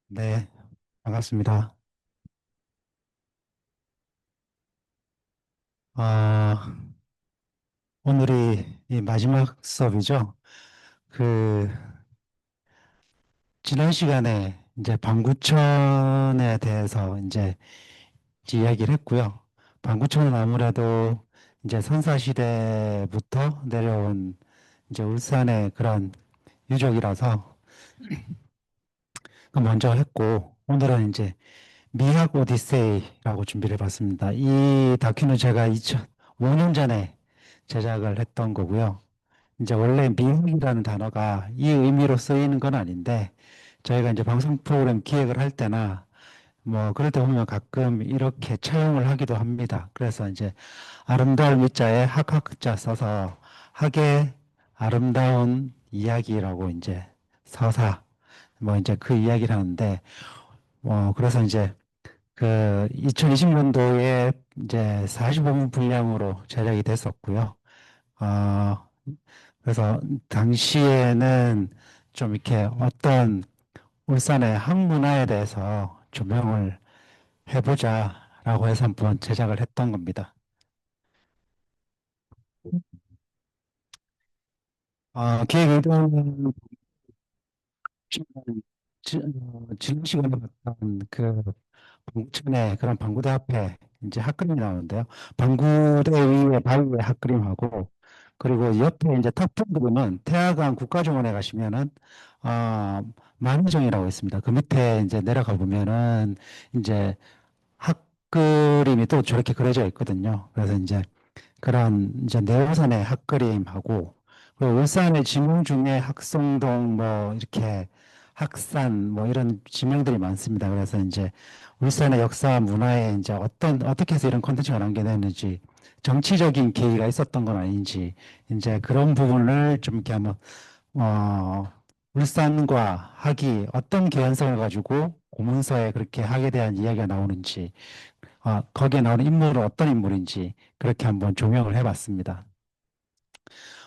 네, 반갑습니다. 아, 오늘이 이 마지막 수업이죠. 그, 지난 시간에 이제 방구천에 대해서 이제 이야기를 했고요. 방구천은 아무래도 이제 선사시대부터 내려온 이제 울산의 그런 유적이라서 그 먼저 했고, 오늘은 이제 미학 오디세이라고 준비를 해봤습니다. 이 다큐는 제가 2005년 전에 제작을 했던 거고요. 이제 원래 미학이라는 단어가 이 의미로 쓰이는 건 아닌데 저희가 이제 방송 프로그램 기획을 할 때나 뭐 그럴 때 보면 가끔 이렇게 차용을 하기도 합니다. 그래서 이제 아름다운 미자에 학학자 써서 학의 아름다운 이야기라고 이제 서사 뭐 이제 그 이야기를 하는데 그래서 이제 그 2020년도에 이제 45분 분량으로 제작이 됐었고요. 어, 그래서 당시에는 좀 이렇게 어떤 울산의 항문화에 대해서 조명을 해보자라고 해서 한번 제작을 했던 겁니다. 기획 의도는 지난 시간에 봤던 그 방구천에 그런 방구대 앞에 이제 핫그림이 나오는데요. 방구대 위에 바위에 핫그림하고 그리고 옆에 이제 탑 그림은 태화강 국가정원에 가시면은 어, 만우정이라고 있습니다. 그 밑에 이제 내려가 보면은 이제 핫그림이 또 저렇게 그려져 있거든요. 그래서 이제 그런 이제 내호선의 핫그림하고 그리고 울산의 지명 중에 학송동 뭐 이렇게 학산 뭐 이런 지명들이 많습니다. 그래서 이제 울산의 역사 문화에 이제 어떻게 해서 이런 콘텐츠가 남겨냈는지 정치적인 계기가 있었던 건 아닌지 이제 그런 부분을 좀 이렇게 한번 어 울산과 학이 어떤 개연성을 가지고 고문서에 그렇게 학에 대한 이야기가 나오는지 거기에 나오는 인물은 어떤 인물인지 그렇게 한번 조명을 해봤습니다.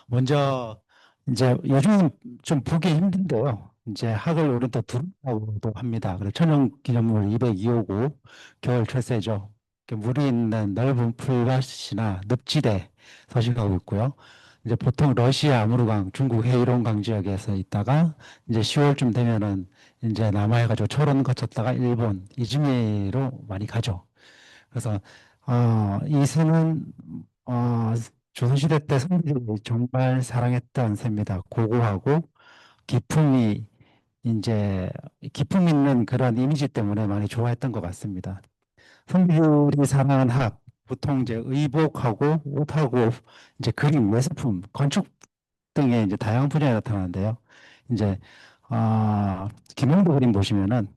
먼저 이제 요즘 좀 보기 힘든데요. 이제 학을 우리 또 두릅이라고도 합니다. 그래서 천연기념물 202호고 겨울 철새죠. 이렇게 물이 있는 넓은 풀밭이나 늪지대 서식하고 있고요. 이제 보통 러시아 아무르강, 중국 헤이롱강 지역에서 있다가 이제 10월쯤 되면은 이제 남하해가지고 철원 거쳤다가 일본 이즈미로 많이 가죠. 그래서 이 새는 어, 조선시대 때 성들이 정말 사랑했던 새입니다. 고고하고 기품이 이제 기품 있는 그런 이미지 때문에 많이 좋아했던 것 같습니다. 성비율이 사랑하는 학 보통 이제 의복하고 옷하고 이제 그림, 예술품, 건축 등의 이제 다양한 분야에 나타나는데요. 이제 김영도 그림 보시면은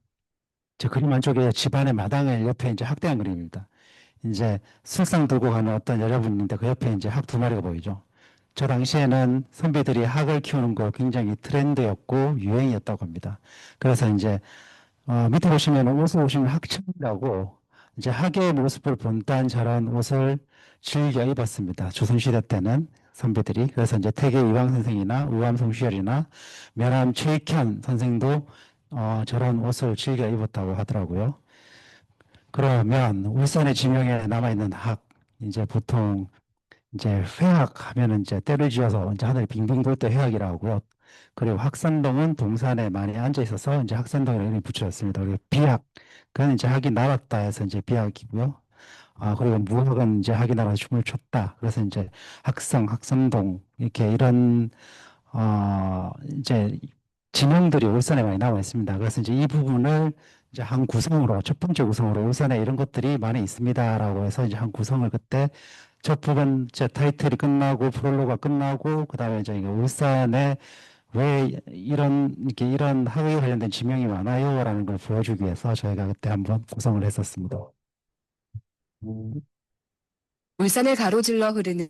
저 그림 한쪽에 집안의 마당을 옆에 이제 학대한 그림입니다. 이제 술상 들고 가는 어떤 여자분인데 그 옆에 이제 학 두 마리가 보이죠. 저 당시에는 선비들이 학을 키우는 거 굉장히 트렌드였고 유행이었다고 합니다. 그래서 이제 밑에 보시면 옷을 보시면 학창이라고 이제 학의 모습을 본딴 저런 옷을 즐겨 입었습니다. 조선시대 때는 선비들이. 그래서 이제 태계 이황 선생이나 우암 송시열이나 면함 최익현 선생도 저런 옷을 즐겨 입었다고 하더라고요. 그러면 울산의 지명에 남아있는 학, 이제 보통 이제 회학 하면은 이제 때를 지어서 이제 하늘이 빙빙 돌 때 회학이라고 하고요. 그리고 학산동은 동산에 많이 앉아 있어서 이제 학산동이라는 이름이 붙여졌습니다. 그리고 비학, 그건 이제 학이 날았다 해서 이제 비학이고요. 그리고 무학은 이제 학이 날아 춤을 췄다. 그래서 이제 학성, 학산동, 이렇게 이런 이제 지명들이 울산에 많이 나와 있습니다. 그래서 이제 이 부분을 이제 한 구성으로, 첫 번째 구성으로 울산에 이런 것들이 많이 있습니다라고 해서 이제 한 구성을 그때 첫 번째 타이틀이 끝나고 프롤로그가 끝나고 그다음에 이제 이게 울산에 왜 이렇게 이런 학에 관련된 지명이 많아요라는 걸 보여주기 위해서 저희가 그때 한번 구성을 했었습니다. 음, 울산을 가로질러 흐르는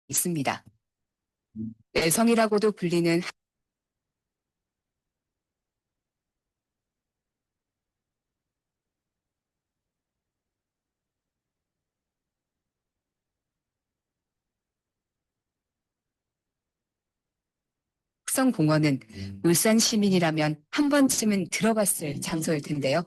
있습니다. 내성이라고도 불리는 학성공원은 울산 시민이라면 한 번쯤은 들어봤을 장소일 텐데요.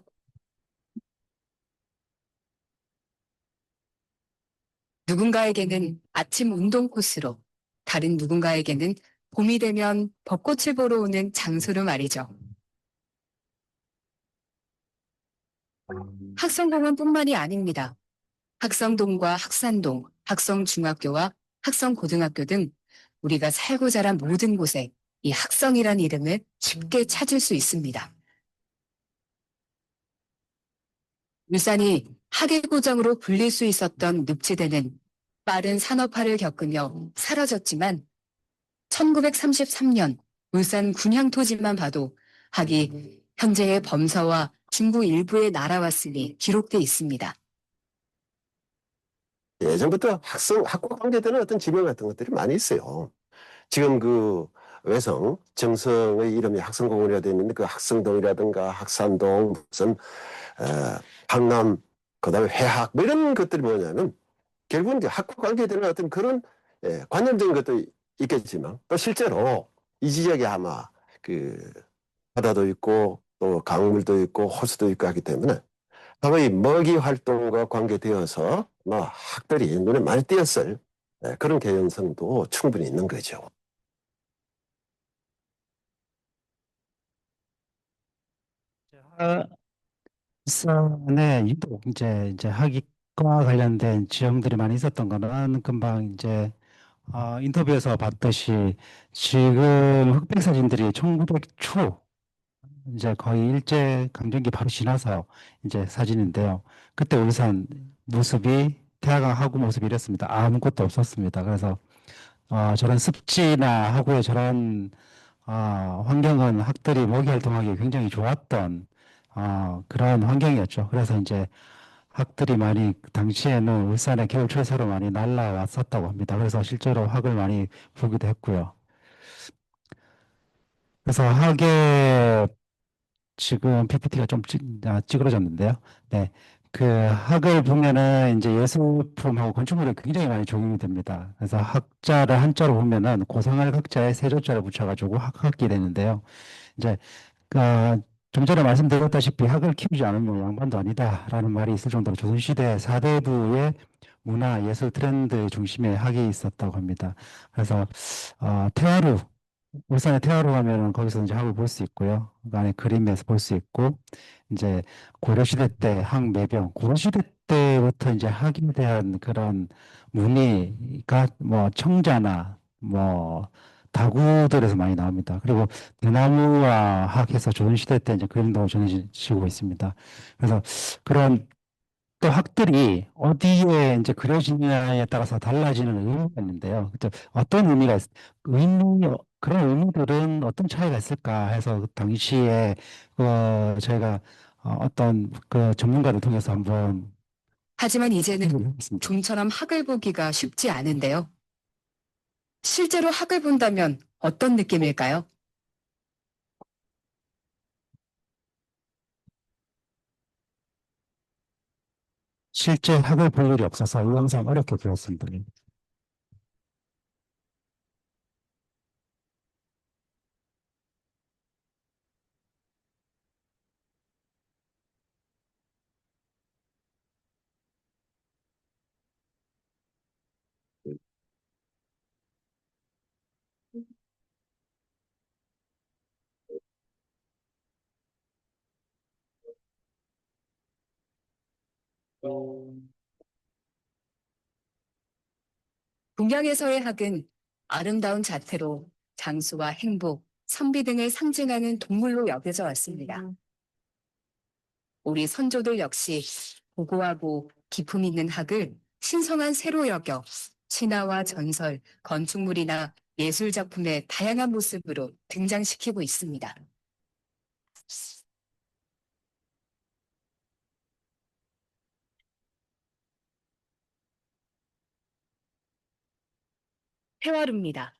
누군가에게는 아침 운동 코스로, 다른 누군가에게는 봄이 되면 벚꽃을 보러 오는 장소로 말이죠. 학성공원뿐만이 아닙니다. 학성동과 학산동, 학성중학교와 학성고등학교 등 우리가 살고 자란 모든 곳에 이 학성이란 이름을 쉽게 찾을 수 있습니다. 울산이 학예 고장으로 불릴 수 있었던 늪지대는 빠른 산업화를 겪으며 사라졌지만 1933년 울산 군향 토지만 봐도 학이 현재의 범서와 중부 일부에 날아왔으니 기록돼 있습니다. 예전부터 학과 관계되는 어떤 지명 같은 것들이 많이 있어요. 지금 그 외성, 정성의 이름이 학성공원이라 되어 있는데 그 학성동이라든가 학산동, 무슨 강남, 그다음에 회학 뭐 이런 것들이 뭐냐면 결국은 이제 학과 관계되는 어떤 그런 관념적인 것도 있겠지만 또 실제로 이 지역에 아마 그 바다도 있고 또 강물도 있고 호수도 있고 하기 때문에 과거의 먹이 활동과 관계되어서 뭐 학들이 눈에 많이 띄었을 그런 개연성도 충분히 있는 거죠. 울산에 유독 이제 학위과 관련된 지형들이 많이 있었던 거는 금방 이제 인터뷰에서 봤듯이 지금 흑백 사진들이 1900 초 이제 거의 일제 강점기 바로 지나서 이제 사진인데요. 그때 울산 모습이 태화강 하구 모습이 이랬습니다. 아무것도 없었습니다. 그래서 저런 습지나 하구의 저런 환경은 학들이 먹이 활동하기 굉장히 좋았던 그런 환경이었죠. 그래서 이제 학들이 많이 당시에는 울산에 겨울 철새로 많이 날라왔었다고 합니다. 그래서 실제로 학을 많이 보기도 했고요. 그래서 학의 지금 PPT가 좀 찌그러졌는데요. 네. 그 학을 보면은 이제 예술품하고 건축물이 굉장히 많이 적용이 됩니다. 그래서 학자를 한자로 보면은 고상할 학자에 세조자를 붙여가지고 학학기 되는데요. 이제 좀 전에 말씀드렸다시피 학을 키우지 않으면 양반도 아니다라는 말이 있을 정도로 조선시대 사대부의 문화 예술 트렌드 중심에 학이 있었다고 합니다. 그래서 태화루 울산에 태화로 가면은 거기서 이제 학을 볼 수 있고요. 그 안에 그림에서 볼 수 있고, 이제 고려시대 때 학매병, 고려시대 때부터 이제 학에 대한 그런 문의가 뭐 청자나 뭐 다구들에서 많이 나옵니다. 그리고 대나무와 학해서 조선시대 때 이제 그림도 전해지고 있습니다. 그래서 그런 또 학들이 어디에 이제 그려지느냐에 따라서 달라지는 의미가 있는데요. 어떤 그런 의미들은 어떤 차이가 있을까 해서 그 당시에 저희가 어떤 그 전문가를 통해서 한번 하지만 이제는 해보겠습니다. 좀처럼 학을 보기가 쉽지 않은데요. 실제로 학을 본다면 어떤 느낌일까요? 실제 학을 볼 일이 없어서 이 영상 어렵게 들었습니다. 동양에서의 학은 아름다운 자태로 장수와 행복, 선비 등을 상징하는 동물로 여겨져 왔습니다. 우리 선조들 역시 고고하고 기품 있는 학을 신성한 새로 여겨 신화와 전설, 건축물이나 예술 작품의 다양한 모습으로 등장시키고 있습니다. 태화루입니다.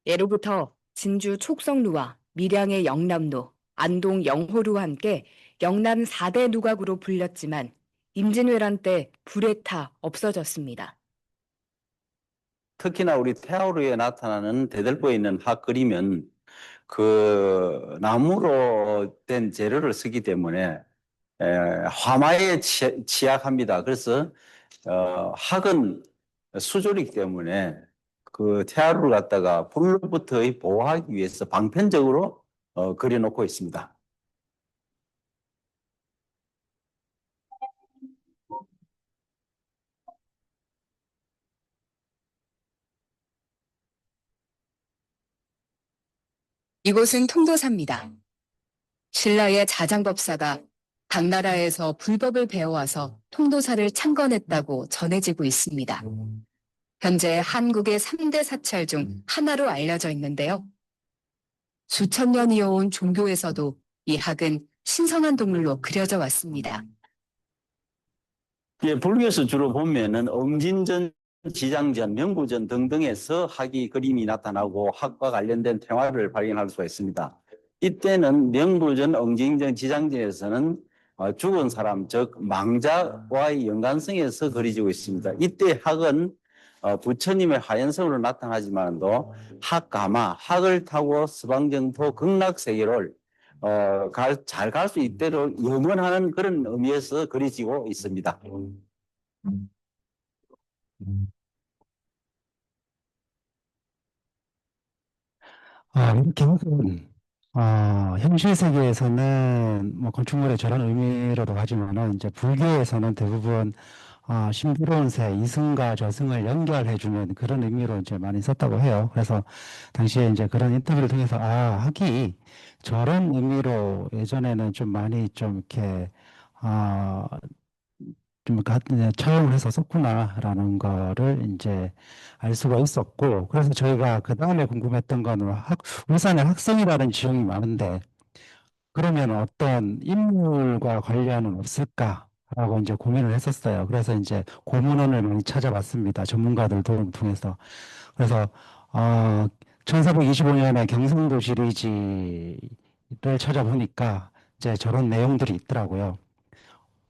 예로부터 진주 촉성루와 밀양의 영남루, 안동 영호루와 함께 영남 4대 누각으로 불렸지만 임진왜란 때 불에 타 없어졌습니다. 특히나 우리 태화루에 나타나는 대들보에 있는 학 그림은 그 나무로 된 재료를 쓰기 때문에 화마에 취약합니다. 그래서 학은 수조이기 때문에 그 태화를 갖다가 불로부터 보호하기 위해서 방편적으로 그려놓고 있습니다. 이곳은 통도사입니다. 신라의 자장법사가 당나라에서 불법을 배워와서 통도사를 창건했다고 전해지고 있습니다. 현재 한국의 3대 사찰 중 하나로 알려져 있는데요. 수천 년 이어온 종교에서도 이 학은 신성한 동물로 그려져 왔습니다. 예, 불교에서 주로 보면은 응진전, 지장전, 명구전 등등에서 학이 그림이 나타나고 학과 관련된 태화를 발견할 수가 있습니다. 이때는 명구전, 응진전, 지장전에서는 죽은 사람, 즉 망자와의 연관성에서 그려지고 있습니다. 이때 학은 부처님의 하연성으로 나타나지만도 학가마, 학을 타고 서방정토 극락세계를 잘 갈 수 있도록 염원하는 그런 의미에서 그려지고 있습니다. 이렇게 학은 현실 세계에서는 뭐 건축물의 저런 의미로도 하지만은 이제 불교에서는 대부분 신비로운 새, 이승과 저승을 연결해주는 그런 의미로 이제 많이 썼다고 해요. 그래서 당시에 이제 그런 인터뷰를 통해서 학이 저런 의미로 예전에는 좀 많이 좀 이렇게 아, 차용을 해서 썼구나라는 거를 이제 알 수가 있었고, 그래서 저희가 그 다음에 궁금했던 거는 울산에 학성이라는 지형이 많은데, 그러면 어떤 인물과 관련은 없을까라고 이제 고민을 했었어요. 그래서 이제 고문원을 많이 찾아봤습니다. 전문가들 도움 통해서. 그래서, 1425년에 경상도 지리지를 찾아보니까 이제 저런 내용들이 있더라고요.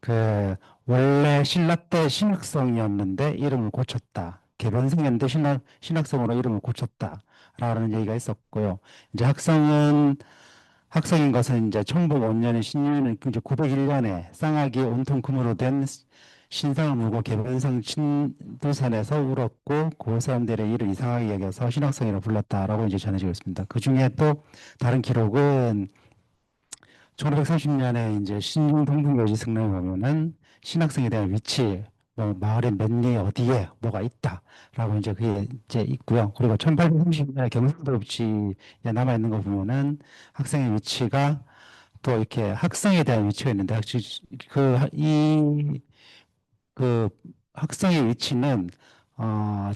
그 원래 신라 때 신학성이었는데 이름을 고쳤다. 개변성이었는데 신학성으로 이름을 고쳤다라는 얘기가 있었고요. 이제 학성인 것은 이제 청복 5년에 신유는 이제 901년에 쌍학이 온통 금으로 된 신상을 물고 개변성 친두산에서 울었고 고을 사람들의 이를 이상하게 여겨서 신학성이라 불렀다라고 이제 전해지고 있습니다. 그 중에 또 다른 기록은 1530년에 이제 신흥동풍교지 승람에 보면은 신학성에 대한 위치, 뭐 마을의 몇리 어디에 뭐가 있다라고 이제 그게 이제 있고요. 그리고 1830년에 경상도 읍지에 남아 있는 거 보면은 학생의 위치가 또 이렇게 학성에 대한 위치가 있는데 그 학성의 위치는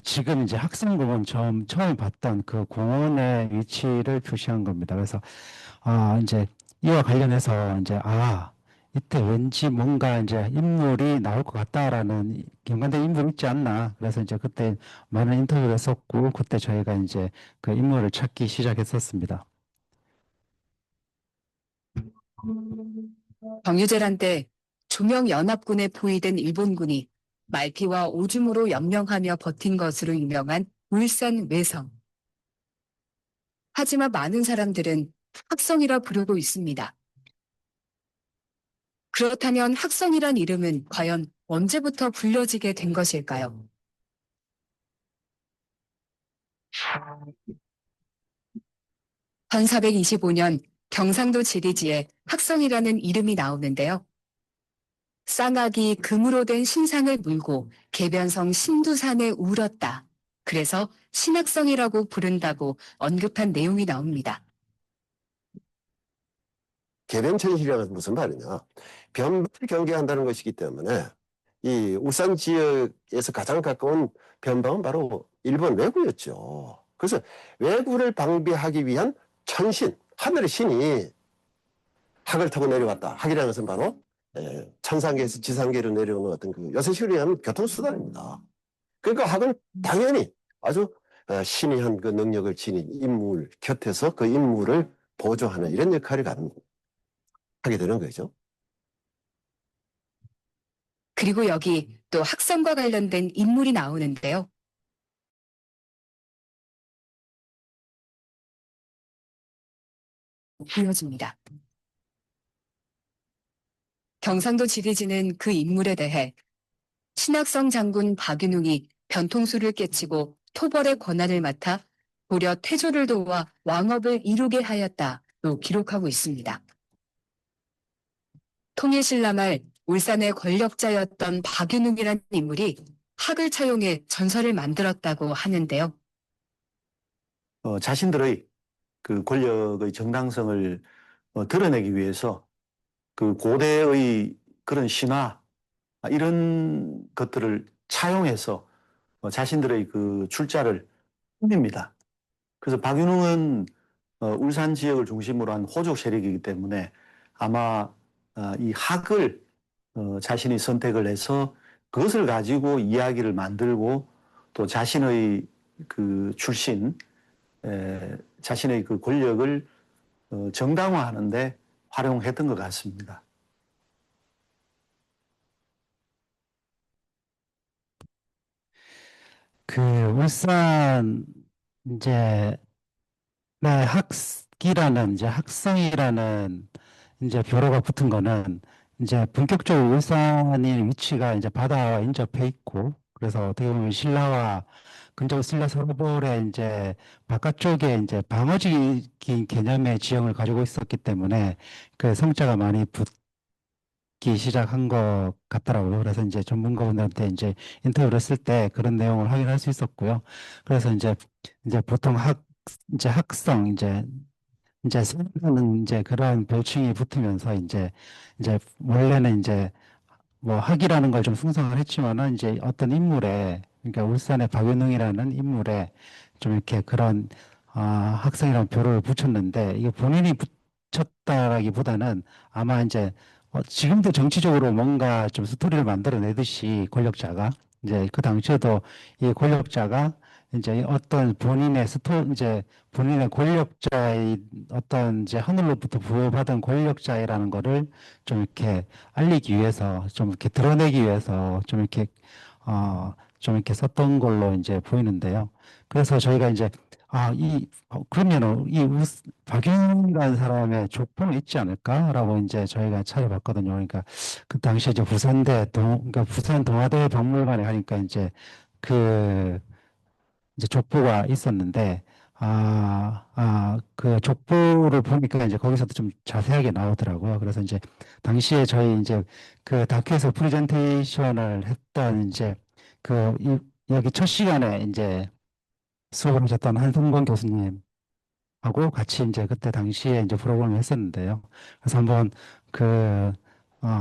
지금 이제 학생공원 처음 봤던 그 공원의 위치를 표시한 겁니다. 그래서 이제 이와 관련해서 이제 이때 왠지 뭔가 이제 인물이 나올 것 같다라는 연관된 인물이 있지 않나. 그래서 이제 그때 많은 인터뷰를 했었고 그때 저희가 이제 그 인물을 찾기 시작했었습니다. 정유재란 때 조명연합군에 포위된 일본군이 말피와 오줌으로 연명하며 버틴 것으로 유명한 울산 외성. 하지만 많은 사람들은 학성이라 부르고 있습니다. 그렇다면 학성이란 이름은 과연 언제부터 불려지게 된 것일까요? 1425년 경상도 지리지에 학성이라는 이름이 나오는데요. 쌍악이 금으로 된 신상을 물고 개변성 신두산에 울었다. 그래서 신학성이라고 부른다고 언급한 내용이 나옵니다. 개변천실이라는 무슨 말이냐. 변방을 경계한다는 것이기 때문에 이 울산 지역에서 가장 가까운 변방은 바로 일본 왜구였죠. 그래서 왜구를 방비하기 위한 천신, 하늘의 신이 학을 타고 내려왔다. 학이라는 것은 바로 천상계에서 지상계로 내려오는 어떤 그 요새식으로 얘기하면 교통수단입니다. 그러니까 학은 당연히 아주 신이한 그 능력을 지닌 인물 곁에서 그 인물을 보조하는 이런 역할을 하게 되는 거죠. 그리고 여기 또 학성과 관련된 인물이 나오는데요. 보여집니다. 경상도 지리지는 그 인물에 대해 신학성 장군 박윤웅이 변통수를 깨치고 토벌의 권한을 맡아 고려 태조를 도와 왕업을 이루게 하였다로 기록하고 있습니다. 통일신라 말 울산의 권력자였던 박윤웅이라는 인물이 학을 차용해 전설을 만들었다고 하는데요. 자신들의 그 권력의 정당성을 드러내기 위해서 그 고대의 그런 신화 이런 것들을 차용해서 자신들의 그 출자를 꾸밉니다. 그래서 박윤웅은 울산 지역을 중심으로 한 호족 세력이기 때문에 아마 이 학을 자신이 선택을 해서 그것을 가지고 이야기를 만들고 또 자신의 그 출신, 자신의 그 권력을 정당화하는데 활용했던 것 같습니다. 그 울산 이제 네, 학기라는 이제 학성이라는 이제 벼로가 붙은 거는 이제 본격적으로 울산이 위치가 이제 바다와 인접해 있고 그래서 어떻게 보면 신라와 근접 신라 서로벌의 이제 바깥쪽에 이제 방어적인 개념의 지형을 가지고 있었기 때문에 그 성자가 많이 붙기 시작한 것 같더라고요. 그래서 이제 전문가분들한테 이제 인터뷰를 했을 때 그런 내용을 확인할 수 있었고요. 그래서 이제 보통 이제 학성 이제 성하는 이제 그러한 별칭이 붙으면서 이제 원래는 이제 뭐 학이라는 걸 좀 승성을 했지만은 이제 어떤 인물에 그러니까 울산의 박윤웅이라는 인물에 좀 이렇게 그런 학성이라는 벼를 붙였는데 이게 본인이 붙였다라기보다는 아마 이제 지금도 정치적으로 뭔가 좀 스토리를 만들어내듯이 권력자가 이제 그 당시에도 이 권력자가 이제 어떤 이제 본인의 권력자의 어떤 이제 하늘로부터 부여받은 권력자이라는 거를 좀 이렇게 알리기 위해서 좀 이렇게 드러내기 위해서 좀 이렇게 썼던 걸로 이제 보이는데요. 그래서 저희가 이제 그러면은 박윤이라는 사람의 족보는 있지 않을까라고 이제 저희가 찾아봤거든요. 그러니까 그 당시에 이제 그러니까 부산 동아대 박물관에 가니까 이제 족보가 있었는데, 그 족보를 보니까 이제 거기서도 좀 자세하게 나오더라고요. 그래서 이제 당시에 저희 이제 그 다큐에서 프레젠테이션을 했던 이제 여기 첫 시간에 이제 수업을 하셨던 한승권 교수님하고 같이 이제 그때 당시에 이제 프로그램을 했었는데요. 그래서 한번 그,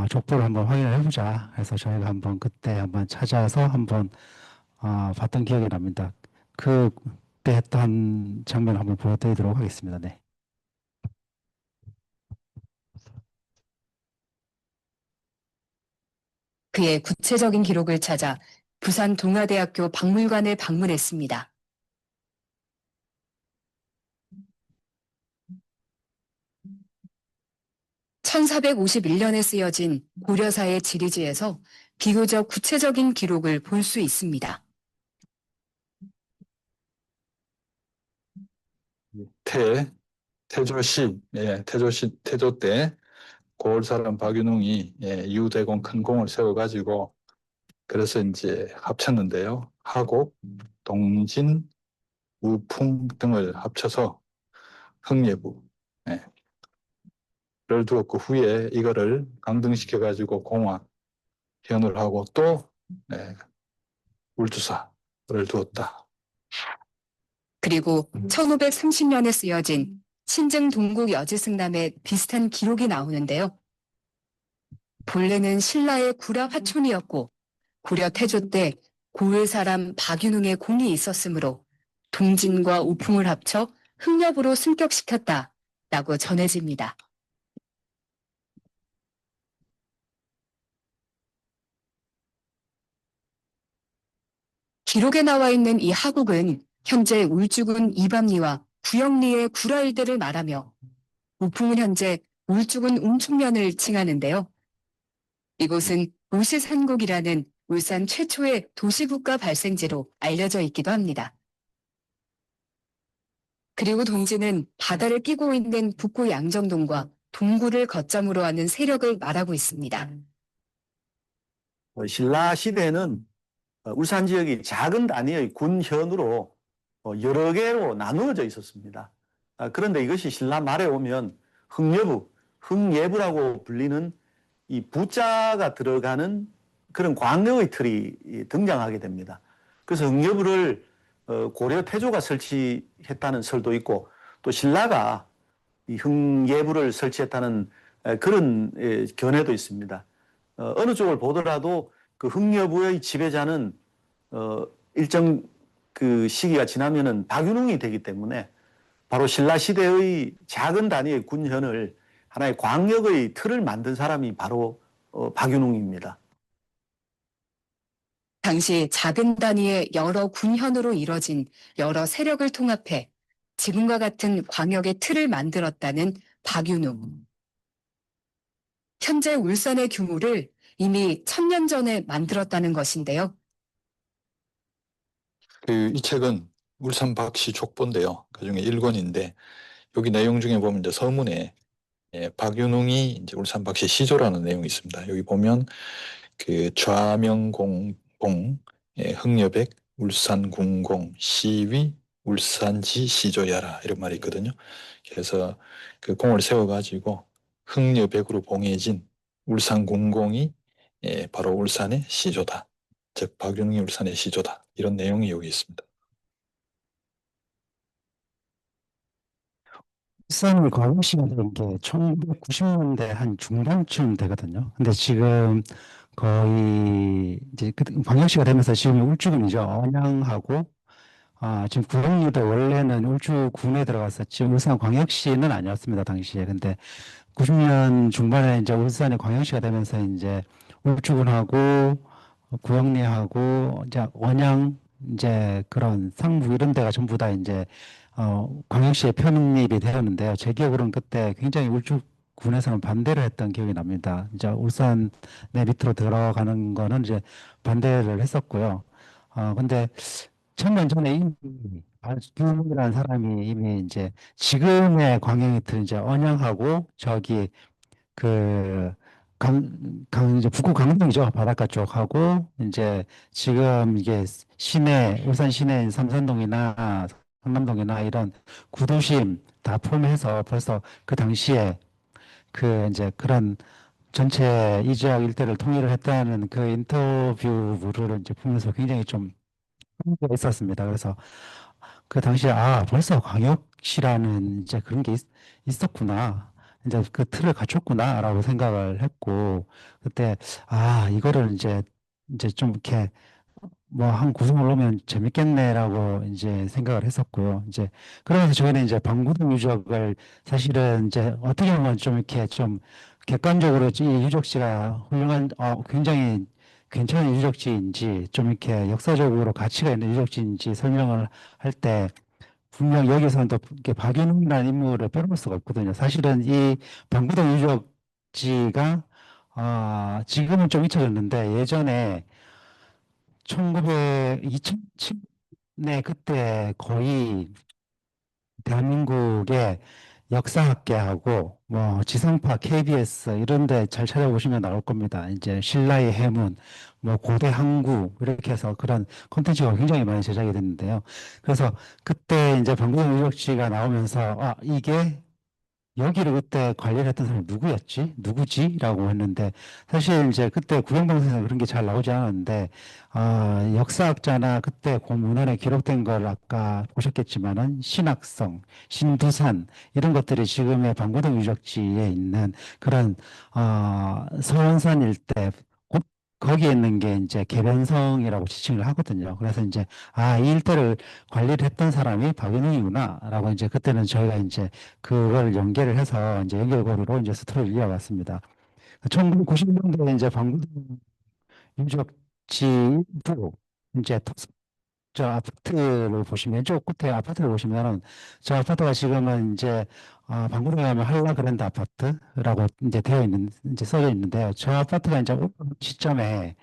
족보를 한번 확인을 해보자. 해서 저희가 한번 그때 한번 찾아서 한번 봤던 기억이 납니다. 그때 했던 장면 한번 보여드리도록 하겠습니다. 네. 그의 구체적인 기록을 찾아 부산 동아대학교 박물관을 방문했습니다. (1451년에) 쓰여진 고려사의 지리지에서 비교적 구체적인 기록을 볼 수 있습니다. 태조 때 고을 사람 박윤웅이 이우대공 큰 공을 세워가지고 그래서 이제 합쳤는데요. 하곡, 동진, 우풍 등을 합쳐서 흥예부 를 두었고 후에 이거를 강등시켜가지고 공화, 현을 하고 또 울주사를 두었다. 그리고 1530년에 쓰여진 신증 동국 여지승남에 비슷한 기록이 나오는데요. 본래는 신라의 구라 화촌이었고 고려 태조 때 고을 사람 박윤웅의 공이 있었으므로 동진과 우풍을 합쳐 흥렵으로 승격시켰다라고 전해집니다. 기록에 나와 있는 이 하국은 현재 울주군 이밤리와 구영리의 구라일대를 말하며 우풍은 현재 울주군 웅춘면을 칭하는데요. 이곳은 우시산국이라는 울산 최초의 도시국가 발생지로 알려져 있기도 합니다. 그리고 동지는 바다를 끼고 있는 북구 양정동과 동구를 거점으로 하는 세력을 말하고 있습니다. 신라 시대는 울산 지역이 작은 단위의 군현으로 여러 개로 나누어져 있었습니다. 그런데 이것이 신라 말에 오면 흥여부, 흥예부라고 불리는 이 부자가 들어가는 그런 광역의 틀이 등장하게 됩니다. 그래서 흥여부를 고려 태조가 설치했다는 설도 있고 또 신라가 이 흥예부를 설치했다는 그런 견해도 있습니다. 어느 쪽을 보더라도 그 흥여부의 지배자는 일정 그 시기가 지나면은 박윤웅이 되기 때문에 바로 신라 시대의 작은 단위의 군현을 하나의 광역의 틀을 만든 사람이 바로 박윤웅입니다. 당시 작은 단위의 여러 군현으로 이뤄진 여러 세력을 통합해 지금과 같은 광역의 틀을 만들었다는 박윤웅. 현재 울산의 규모를 이미 1000년 전에 만들었다는 것인데요. 이 책은 울산 박씨 족보인데요. 그중에 1권인데 여기 내용 중에 보면 이제 서문에 박윤웅이 이제 울산 박씨 시조라는 내용이 있습니다. 여기 보면 그 좌명공봉, 흥여백, 울산군공, 시위, 울산지 시조야라 이런 말이 있거든요. 그래서 그 공을 세워가지고 흥여백으로 봉해진 울산군공이 바로 울산의 시조다. 즉 박윤웅이 울산의 시조다. 이런 내용이 여기 있습니다. 울산을 광역시가 된 게 1990년대 한 중반쯤 되거든요. 근데 지금 거의 이제 광역시가 되면서 지금 울주군이죠. 언양하고 지금 구릉리도 원래는 울주군에 들어갔었지 울산광역시는 아니었습니다, 당시에. 근데 90년 중반에 이제 울산이 광역시가 되면서 이제 울주군하고 구영리하고 이제 원양 이제 그런 상무 이런 데가 전부 다 이제 광역시에 편입이 되었는데요. 제 기억으로는 그때 굉장히 울주군에서는 반대를 했던 기억이 납니다. 이제 울산 내 밑으로 들어가는 거는 이제 반대를 했었고요. 근데 1000년 전에 이미 박윤이라는 사람이 이미 이제 지금의 광역이 틀 이제 언양하고 저기 그 이제 북구 강동이죠. 바닷가 쪽하고 이제 지금 이게 시내 울산 시내인 삼산동이나 상남동이나 이런 구도심 다 포함해서 벌써 그 당시에 그 이제 그런 전체 이 지역 일대를 통일을 했다는 그 인터뷰를 이제 보면서 굉장히 좀 흥미가 있었습니다. 그래서 그 당시에 벌써 광역시라는 이제 그런 게 있었구나. 이제 그 틀을 갖췄구나라고 생각을 했고 그때 이거를 이제 좀 이렇게 뭐 한 구성을 놓으면 재밌겠네라고 이제 생각을 했었고요. 이제 그러면서 저희는 이제 방구동 유적을 사실은 이제 어떻게 보면 좀 이렇게 좀 객관적으로 이 유적지가 훌륭한 굉장히 괜찮은 유적지인지 좀 이렇게 역사적으로 가치가 있는 유적지인지 설명을 할 때 분명 여기서는 또 이렇게 박윤웅이라는 인물을 빼놓을 수가 없거든요. 사실은 이 방구동 유적지가 지금은 좀 잊혀졌는데 예전에 2007년에 그때 거의 대한민국의 역사학계하고 뭐 지상파, KBS 이런 데 잘 찾아보시면 나올 겁니다. 이제 신라의 해문, 뭐 고대 항구 이렇게 해서 그런 콘텐츠가 굉장히 많이 제작이 됐는데요. 그래서 그때 이제 방구동 유적지가 나오면서 이게 여기를 그때 관리를 했던 사람이 누구였지? 누구지? 라고 했는데, 사실 이제 그때 구경방송에서 그런 게 잘 나오지 않았는데, 역사학자나 그때 고문헌에 기록된 걸 아까 보셨겠지만은, 신학성, 신두산, 이런 것들이 지금의 방구동 유적지에 있는 그런, 서원산 일대, 거기에 있는 게 이제 계변성이라고 지칭을 하거든요. 그래서 이제, 이 일대를 관리를 했던 사람이 박윤웅이구나, 라고 이제 그때는 저희가 이제 그걸 연계를 해서 이제 연결고리로 이제 스토리를 이어갔습니다. 1990년도에 이제 방구동 유적지로 이제 저 아파트를 보시면 왼쪽 끝에 아파트를 보시면은 저 아파트가 지금은 이제 방구동에 가면 한라 그랜드 아파트라고 이제 되어 있는 이제 써져 있는데요. 저 아파트가 이제 오픈 시점에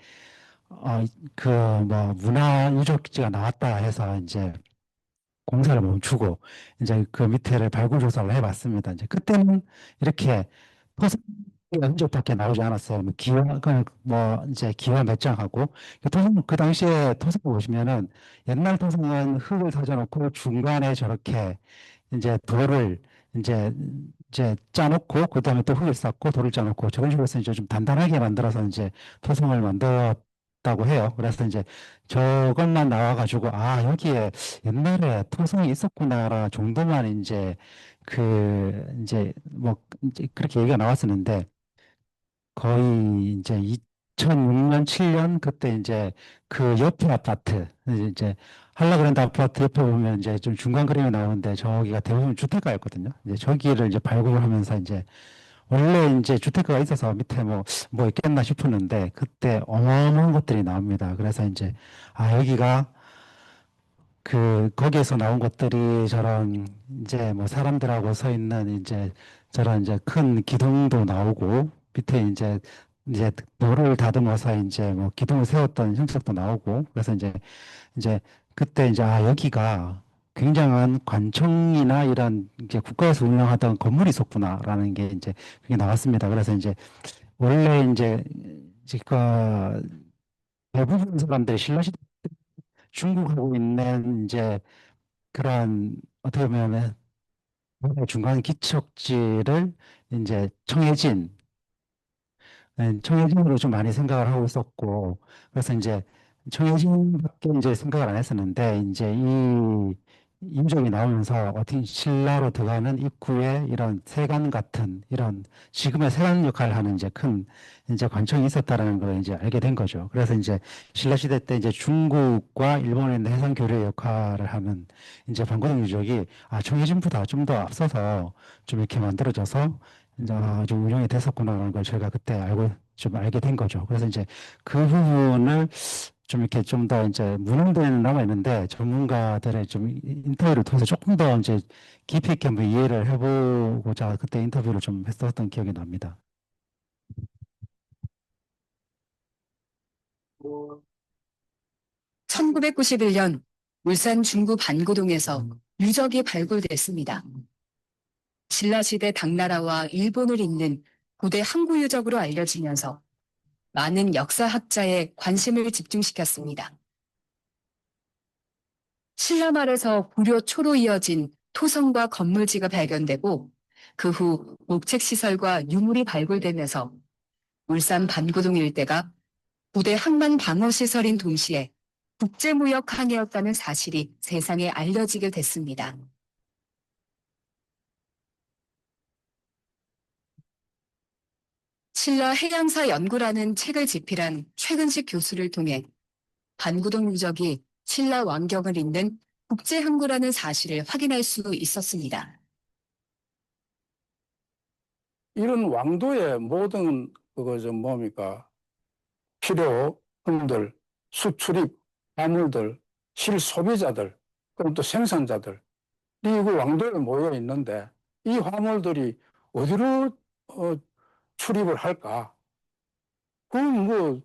그 뭐 문화 유적지가 나왔다 해서 이제 공사를 멈추고 이제 그 밑에를 발굴 조사를 해봤습니다. 이제 그때는 이렇게 토성 흔적밖에 나오지 않았어요. 뭐 기와 뭐 이제 기와 몇 장하고 토성 그 당시에 토성 보시면은 옛날 토성은 흙을 다져놓고 중간에 저렇게 이제 돌을 이제 짜놓고 그다음에 또 흙을 쌓고 돌을 짜놓고 저런 식으로 해서 이제 좀 단단하게 만들어서 이제 토성을 만들었다고 해요. 그래서 이제 저것만 나와가지고 아 여기에 옛날에 토성이 있었구나라 정도만 이제 뭐 이제 그렇게 얘기가 나왔었는데 거의 이제 2006년, 7년 그때 이제 그 옆에 아파트 이제 한라그랜드 아파트 옆에 보면 이제 좀 중간 그림이 나오는데 저기가 대부분 주택가였거든요. 이제 저기를 이제 발굴을 하면서 이제 원래 이제 주택가가 있어서 밑에 뭐 있겠나 싶었는데 그때 어마어마한 것들이 나옵니다. 그래서 이제 아 여기가 거기에서 나온 것들이 저런 이제 뭐 사람들하고 서 있는 이제 저런 이제 큰 기둥도 나오고 밑에 이제 돌을 다듬어서 이제 뭐 기둥을 세웠던 흔적도 나오고 그래서 이제 그때 이제 아 여기가 굉장한 관청이나 이런 이제 국가에서 운영하던 건물이 있었구나라는 게 이제 그게 나왔습니다. 그래서 이제 원래 이제 그 대부분 사람들이 신라시대 중국하고 있는 이제 그런 어떻게 보면은 중간 기척지를 이제 청해진으로 좀 많이 생각을 하고 있었고 그래서 이제 청해진밖에 이제 생각을 안 했었는데 이제 이 임종이 나오면서 어떻게 신라로 들어가는 입구에 이런 세관 같은 이런 지금의 세관 역할을 하는 이제 큰 이제 관청이 있었다라는 걸 이제 알게 된 거죠. 그래서 이제 신라 시대 때 이제 중국과 일본의 해상 교류 역할을 하는 이제 방고동 유적이 아 청해진보다 좀 더 앞서서 좀 이렇게 만들어져서 이제 좀 운영이 됐었구나라는 걸 저희가 그때 좀 알게 된 거죠. 그래서 이제 그 부분을 좀 이렇게 좀 더 이제 문헌대는 남아 있는데 전문가들의 좀 인터뷰를 통해서 조금 더 이제 깊이 있게 한번 이해를 해보고자 그때 인터뷰를 좀 했었던 기억이 납니다. 1991년 울산 중구 반고동에서 유적이 발굴됐습니다. 신라시대 당나라와 일본을 잇는 고대 항구 유적으로 알려지면서 많은 역사학자의 관심을 집중시켰습니다. 신라말에서 고려 초로 이어진 토성과 건물지가 발견되고 그 후 목책시설과 유물이 발굴되면서 울산 반고동 일대가 고대 항만 방어시설인 동시에 국제무역 항해였다는 사실이 세상에 알려지게 됐습니다. 신라 해양사 연구라는 책을 집필한 최근식 교수를 통해 반구동 유적이 신라 왕경을 잇는 국제항구라는 사실을 확인할 수 있었습니다. 이런 왕도의 모든 그거 좀 뭡니까? 필요품들, 수출입, 화물들, 실소비자들, 그럼 또 생산자들, 이 그 왕도에 모여 있는데 이 화물들이 어디로 출입을 할까? 그건 뭐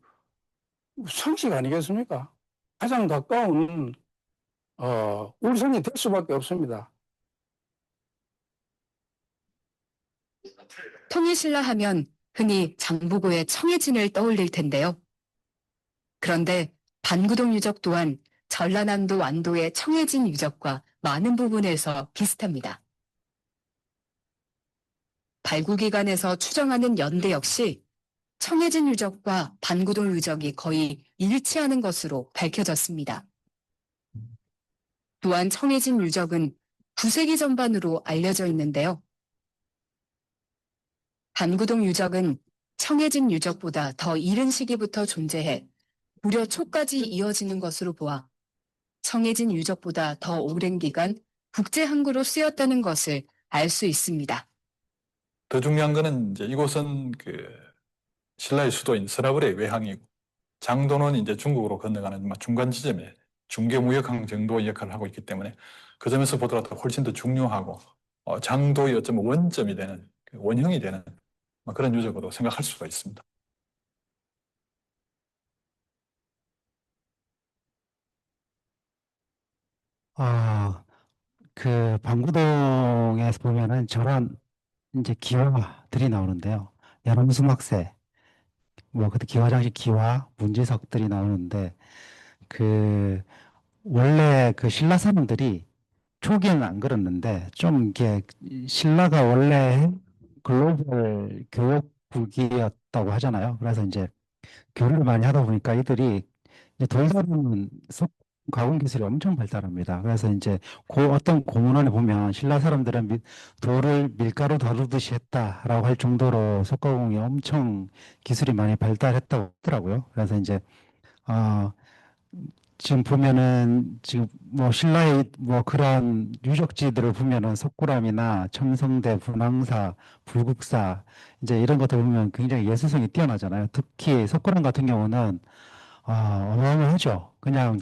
상식 아니겠습니까? 가장 가까운 울산이 될 수밖에 없습니다. 통일신라 하면 흔히 장보고의 청해진을 떠올릴 텐데요. 그런데 반구동 유적 또한 전라남도 완도의 청해진 유적과 많은 부분에서 비슷합니다. 발굴기관에서 추정하는 연대 역시 청해진 유적과 반구동 유적이 거의 일치하는 것으로 밝혀졌습니다. 또한 청해진 유적은 9세기 전반으로 알려져 있는데요. 반구동 유적은 청해진 유적보다 더 이른 시기부터 존재해 무려 초까지 이어지는 것으로 보아 청해진 유적보다 더 오랜 기간 국제항구로 쓰였다는 것을 알 수 있습니다. 더 중요한 거는 이제 이곳은 신라의 수도인 서라벌의 외항이고 장도는 이제 중국으로 건너가는 중간 지점에 중개무역항 정도의 역할을 하고 있기 때문에 그 점에서 보더라도 훨씬 더 중요하고 장도의 어쩌면 원점이 되는 원형이 되는 그런 유적으로 생각할 수가 있습니다. 아, 그 방구동에서 보면은 저런 이제 기와들이 나오는데요. 연암수막새, 뭐 그때 기와장식 기와, 문지석들이 나오는데 그 원래 그 신라 사람들이 초기에는 안 그랬는데 좀 이게 신라가 원래 글로벌 교역국이었다고 하잖아요. 그래서 이제 교류를 많이 하다 보니까 이들이 이제 돌다루는 가공 기술이 엄청 발달합니다. 그래서 이제 어떤 고문원에 보면 신라 사람들은 돌을 밀가루 다루듯이 했다라고 할 정도로 석가공이 엄청 기술이 많이 발달했다고 하더라고요. 그래서 이제 어, 지금 보면은 지금 뭐 신라의 뭐 그런 유적지들을 보면은 석굴암이나 첨성대, 분황사, 불국사 이제 이런 것들 보면 굉장히 예술성이 뛰어나잖아요. 특히 석굴암 같은 경우는 어마어마하죠. 그냥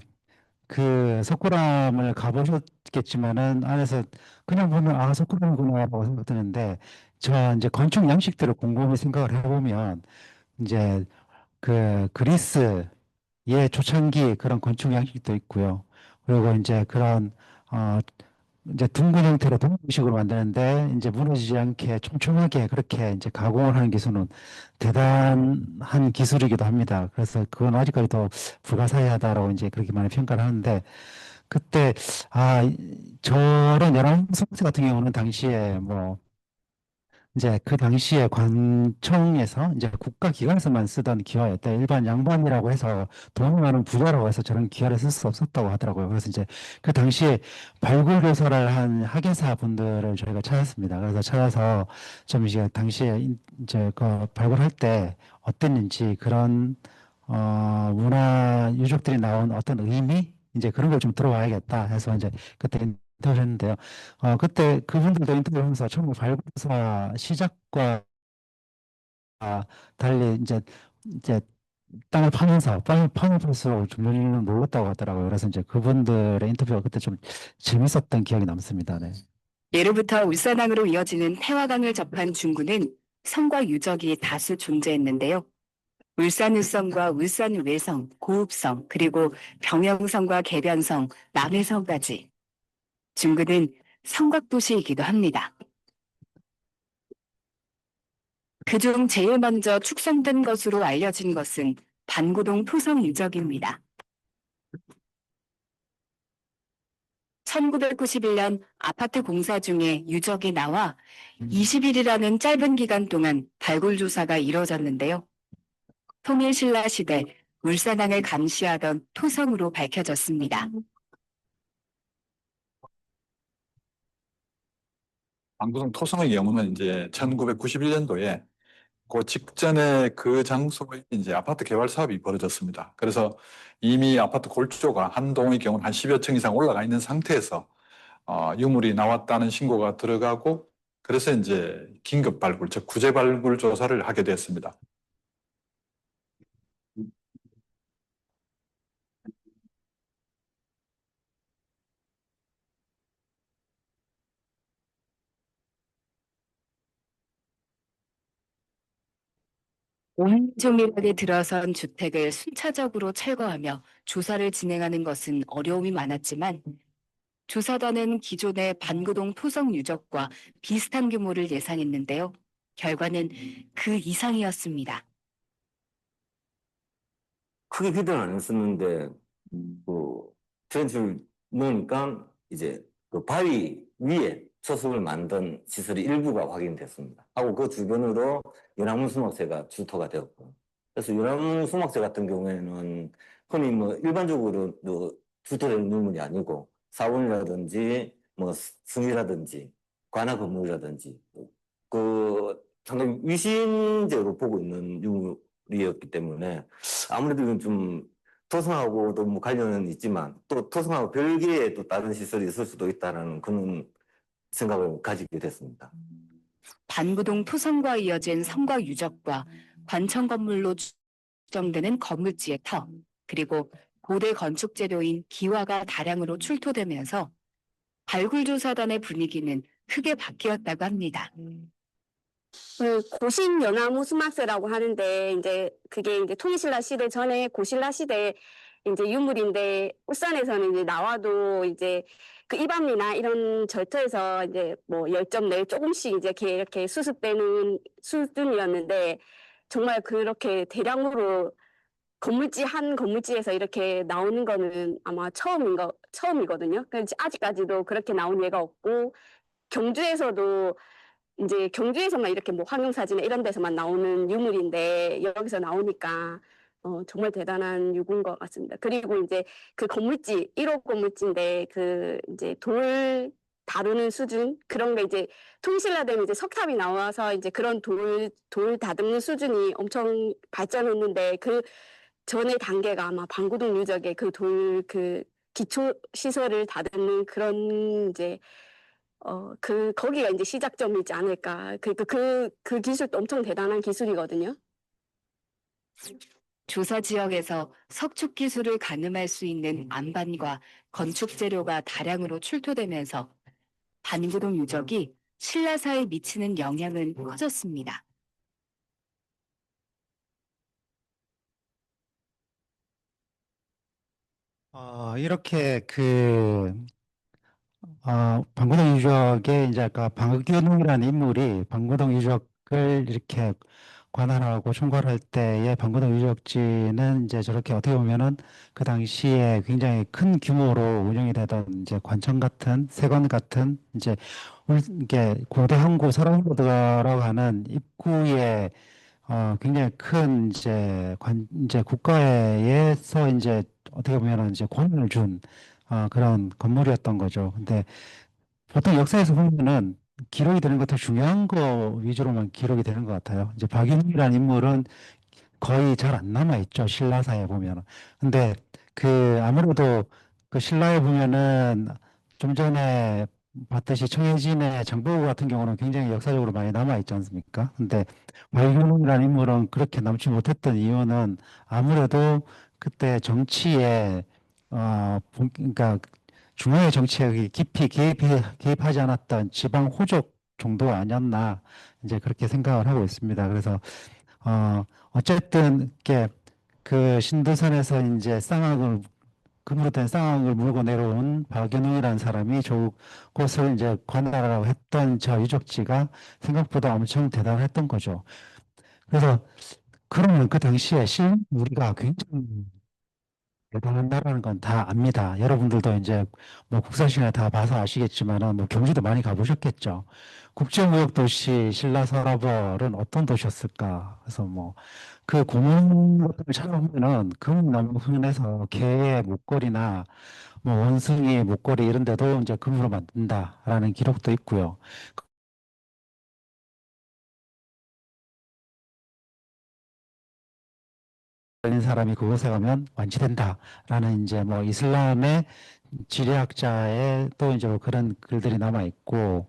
그 석굴암을 가보셨겠지만은 안에서 그냥 보면 석굴암이구나라고 생각드는데 저 이제 건축 양식들을 곰곰이 생각을 해보면 이제 그 그리스의 초창기 그런 건축 양식도 있고요. 그리고 이제 그런 어 이제 둥근 형태로 동식으로 만드는데 이제 무너지지 않게 촘촘하게 그렇게 이제 가공을 하는 기술은 대단한 기술이기도 합니다. 그래서 그건 아직까지도 불가사의하다라고 이제 그렇게 많이 평가를 하는데 그때 저런 열암 석쇠 같은 경우는 당시에 뭐 이제 그 당시에 관청에서 이제 국가기관에서만 쓰던 기와였다. 일반 양반이라고 해서 돈이 많은 부자라고 해서 저런 기와를 쓸 수 없었다고 하더라고요. 그래서 이제 그 당시에 발굴 조사를 한 학예사 분들을 저희가 찾았습니다. 그래서 찾아서 좀 이제 당시에 이제 그 발굴할 때 어땠는지 그런 문화 유적들이 나온 어떤 의미 이제 그런 걸 좀 들어봐야겠다 해서 이제 그때 인터뷰했는데요. 그때 그분들도 인터뷰하면서 처음 발굴사 시작과 달리 이제 땅을 파면서 땅을 파면 팔수록 점점 놀랐다고 하더라고요. 그래서 이제 그분들의 인터뷰가 그때 좀 재밌었던 기억이 남습니다. 네. 예로부터 울산항으로 이어지는 태화강을 접한 중구는 성과 유적이 다수 존재했는데요. 울산을성과 울산외성, 고읍성, 그리고 병영성과 계변성, 남해성까지. 중구는 성곽도시이기도 합니다. 그중 제일 먼저 축성된 것으로 알려진 것은 반구동 토성 유적입니다. 1991년 아파트 공사 중에 유적이 나와 20일이라는 짧은 기간 동안 발굴 조사가 이뤄졌는데요. 통일신라 시대 울산항을 감시하던 토성으로 밝혀졌습니다. 방구동 토성의 경우는 이제 1991년도에 그 직전에 그 장소에 이제 아파트 개발 사업이 벌어졌습니다. 그래서 이미 아파트 골조가 한 동의 경우는 한 10여 층 이상 올라가 있는 상태에서 유물이 나왔다는 신고가 들어가고 그래서 이제 긴급 발굴, 즉 구제 발굴 조사를 하게 됐습니다. 온종일하게 들어선 주택을 순차적으로 철거하며 조사를 진행하는 것은 어려움이 많았지만 조사단은 기존의 반구동 토성 유적과 비슷한 규모를 예상했는데요. 결과는 그 이상이었습니다. 크게 기대는 안 했었는데, 트렌치를 넣으니까 이제 그 바위 위에 초석을 만든 시설이 일부가 확인됐습니다. 하고 그 주변으로 연화문 수막새가 주토가 되었고. 그래서 연화문 수막새 같은 경우에는 흔히 뭐 일반적으로 주토되는 유물이 아니고 사원이라든지 뭐 승이라든지 관악 건물이라든지 상당히 위신적으로 보고 있는 유물이었기 때문에 아무래도 이건 좀 토성하고도 뭐 관련은 있지만 또 토성하고 별개의 또 다른 시설이 있을 수도 있다는 그런 생각을 가지게 됐습니다. 반구동 토성과 이어진 성곽 유적과 관청 건물로 추정되는 건물지의 터, 그리고 고대 건축 재료인 기와가 다량으로 출토되면서 발굴조사단의 분위기는 크게 바뀌었다고 합니다. 고신 연화무 수막새라고 하는데 이제 그게 이제 통일신라 시대 전에 고신라 시대 이제 유물인데 울산에서는 이제 나와도 이제 그 이밤이나 이런 절터에서 이제 뭐 10점 내에 조금씩 이제 이렇게 수습되는 수준이었는데 정말 그렇게 대량으로 한 건물지에서 이렇게 나오는 거는 아마 처음이거든요. 그래서 아직까지도 그렇게 나온 예가 없고 경주에서도 이제 경주에서만 이렇게 뭐 환경사진에 이런 데서만 나오는 유물인데 여기서 나오니까 정말 대단한 유구인 것 같습니다. 그리고 이제 그 건물지 1호 건물지인데 그 이제 돌 다루는 수준 그런 게 이제 통신화되면 이제 석탑이 나와서 이제 그런 돌 다듬는 수준이 엄청 발전했는데 그 전의 단계가 아마 방구동 유적의 그 기초 시설을 다듬는 그런 이제 거기가 이제 시작점이지 않을까. 그 기술도 엄청 대단한 기술이거든요. 조서 지역에서 석축 기술을 가늠할 수 있는 안반과 건축 재료가 다량으로 출토되면서 반구동 유적이 신라사에 미치는 영향은 커졌습니다. 이렇게 방구동 유적에 이제 아까 박윤웅이라는 인물이 방구동 유적을 이렇게 관할하고 총괄할 때의 방구동 유적지는 이제 저렇게 어떻게 보면은 그 당시에 굉장히 큰 규모로 운영이 되던 이제 관청 같은 세관 같은 이제 이게 고대 항구 설화로 들어가는 입구에 굉장히 큰 이제 국가에서 이제 어떻게 보면은 이제 권한을 준 그런 건물이었던 거죠. 근데 보통 역사에서 보면은 기록이 되는 것도 중요한 거 위주로만 기록이 되는 것 같아요. 이제 박윤희라는 인물은 거의 잘 안 남아 있죠. 신라사에 보면은. 근데 아무래도 그 신라에 보면은 좀 전에 봤듯이 청해진의 장보고 같은 경우는 굉장히 역사적으로 많이 남아 있지 않습니까? 근데 박윤웅이라는 인물은 그렇게 남지 못했던 이유는 아무래도 그때 정치에 그러니까 중앙의 정치에 깊이 개입하지 않았던 지방 호족 정도 아니었나 이제 그렇게 생각을 하고 있습니다. 그래서 어쨌든 이게 그 신도선에서 이제 금으로 된 쌍왕을 물고 내려온 박연웅이라는 사람이 저곳을 이제 관할하라고 했던 저 유적지가 생각보다 엄청 대단했던 거죠. 그래서 그러면 그 당시에 우리가 굉장히 대단한다라는 건 다 압니다. 여러분들도 이제 뭐 국사시간에 다 봐서 아시겠지만은 뭐 경주도 많이 가보셨겠죠. 국제무역도시 신라서라벌은 어떤 도시였을까? 그래서 뭐 그 고문 같은 걸 찾아보면은 금이 너무 흔해서 개의 목걸이나 뭐 원숭이 목걸이 이런 데도 이제 금으로 만든다라는 기록도 있고요. 걸린 사람이 그곳에 가면 완치된다라는 이제 뭐 이슬람의 지리학자의 또 이제 뭐 그런 글들이 남아 있고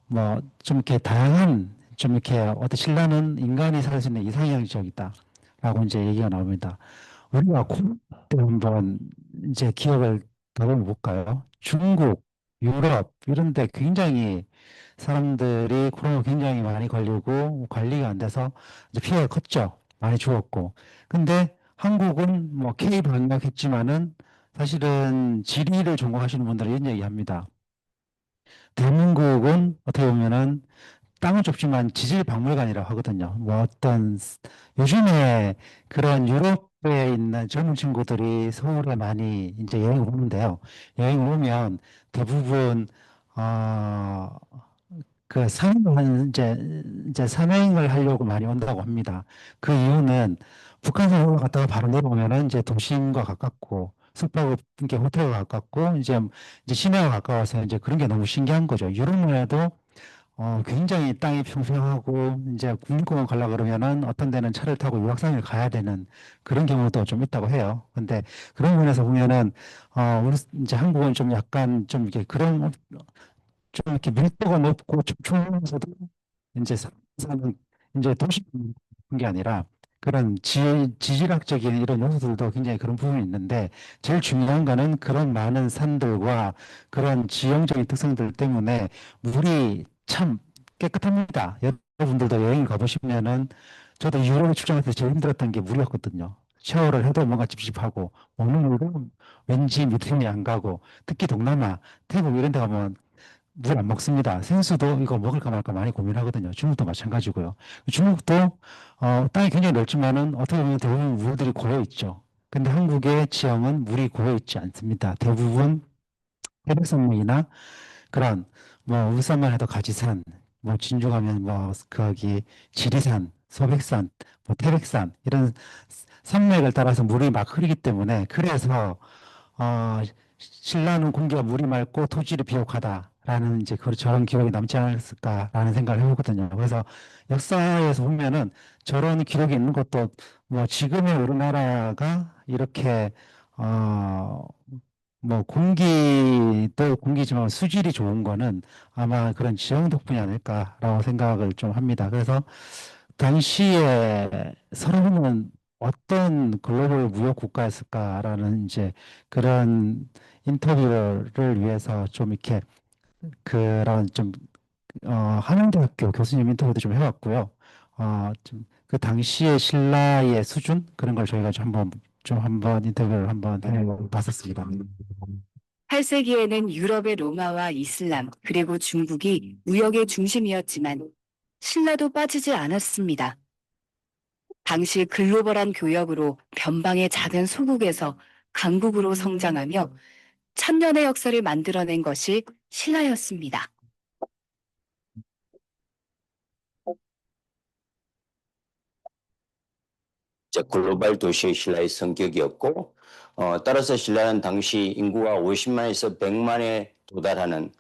뭐 좀 이렇게 다양한 좀 이렇게 어떤 신라는 인간이 살 수 있는 이상형 지역이다라고 이제 얘기가 나옵니다. 우리가 코로나 때 한번 이제 기억을 더듬어 볼까요? 중국, 유럽 이런 데 굉장히 사람들이 코로나 굉장히 많이 걸리고 관리가 안 돼서 이제 피해가 컸죠. 많이 죽었고. 근데 한국은 뭐 K 방역했지만은 사실은 지리를 전공하시는 분들은 이런 얘기합니다. 대한민국은 어떻게 보면은 땅은 좁지만 지질 박물관이라고 하거든요. 뭐 요즘에 그런 유럽에 있는 젊은 친구들이 서울에 많이 이제 여행을 오는데요. 여행을 오면 대부분 어, 그 이제 산행을 하려고 많이 온다고 합니다. 그 이유는 북한에서 올라갔다가 바로 내려오면은 이제 도심과 가깝고 숙박 이게 호텔과 가깝고 이제 시내와 가까워서 이제 그런 게 너무 신기한 거죠. 유럽만 해도 굉장히 땅이 평평하고 이제 국립공원 가려 그러면은 어떤 데는 차를 타고 유람선을 가야 되는 그런 경우도 좀 있다고 해요. 근데 그런 면에서 보면은 우리 이제 한국은 좀 약간 좀 이렇게 좀 이렇게 밀도가 높고 촘촘하면서도 이제 사는 이제 도시 그런 게 아니라 그런 지질학적인 이런 요소들도 굉장히 그런 부분이 있는데 제일 중요한 거는 그런 많은 산들과 그런 지형적인 특성들 때문에 물이 참 깨끗합니다. 여러분들도 여행 가보시면은 저도 유럽에 출장할 때 제일 힘들었던 게 물이었거든요. 샤워를 해도 뭔가 찝찝하고 먹는 물도 왠지 믿음이 안 가고 특히 동남아, 태국 이런 데 가면 물 안 먹습니다. 생수도 이거 먹을까 말까 많이 고민하거든요. 중국도 마찬가지고요. 중국도 땅이 굉장히 넓지만은 어떻게 보면 대부분 물들이 고여 있죠. 근데 한국의 지형은 물이 고여 있지 않습니다. 대부분 태백산맥이나 그런 뭐 울산만 해도 가지산, 뭐 진주 가면 뭐 거기 지리산, 소백산, 뭐 태백산 이런 산맥을 따라서 물이 막 흐르기 때문에 그래서 신라는 공기가 물이 맑고 토질이 비옥하다라는 이제 저런 기록이 남지 않았을까라는 생각을 해보거든요. 그래서 역사에서 보면은 저런 기록이 있는 것도 뭐 지금의 우리나라가 이렇게 뭐 공기도 공기지만 수질이 좋은 거는 아마 그런 지형 덕분이 아닐까라고 생각을 좀 합니다. 그래서 당시에 서울은 어떤 글로벌 무역 국가였을까라는 이제 그런 인터뷰를 위해서 좀 이렇게 그런 좀 한양대학교 교수님 인터뷰도 좀 해봤고요. 좀 그 당시의 신라의 수준 그런 걸 저희가 좀 한번 인터뷰를 한번 해봤었습니다. 8세기에는 유럽의 로마와 이슬람 그리고 중국이 무역의 중심이었지만 신라도 빠지지 않았습니다. 당시 글로벌한 교역으로 변방의 작은 소국에서 강국으로 성장하며 천년의 역사를 만들어낸 것이 신라였습니다. 글로벌 도시의 신라의 성격이었고 따라서 신라는 당시 인구가 50만에서 100만에 도달하는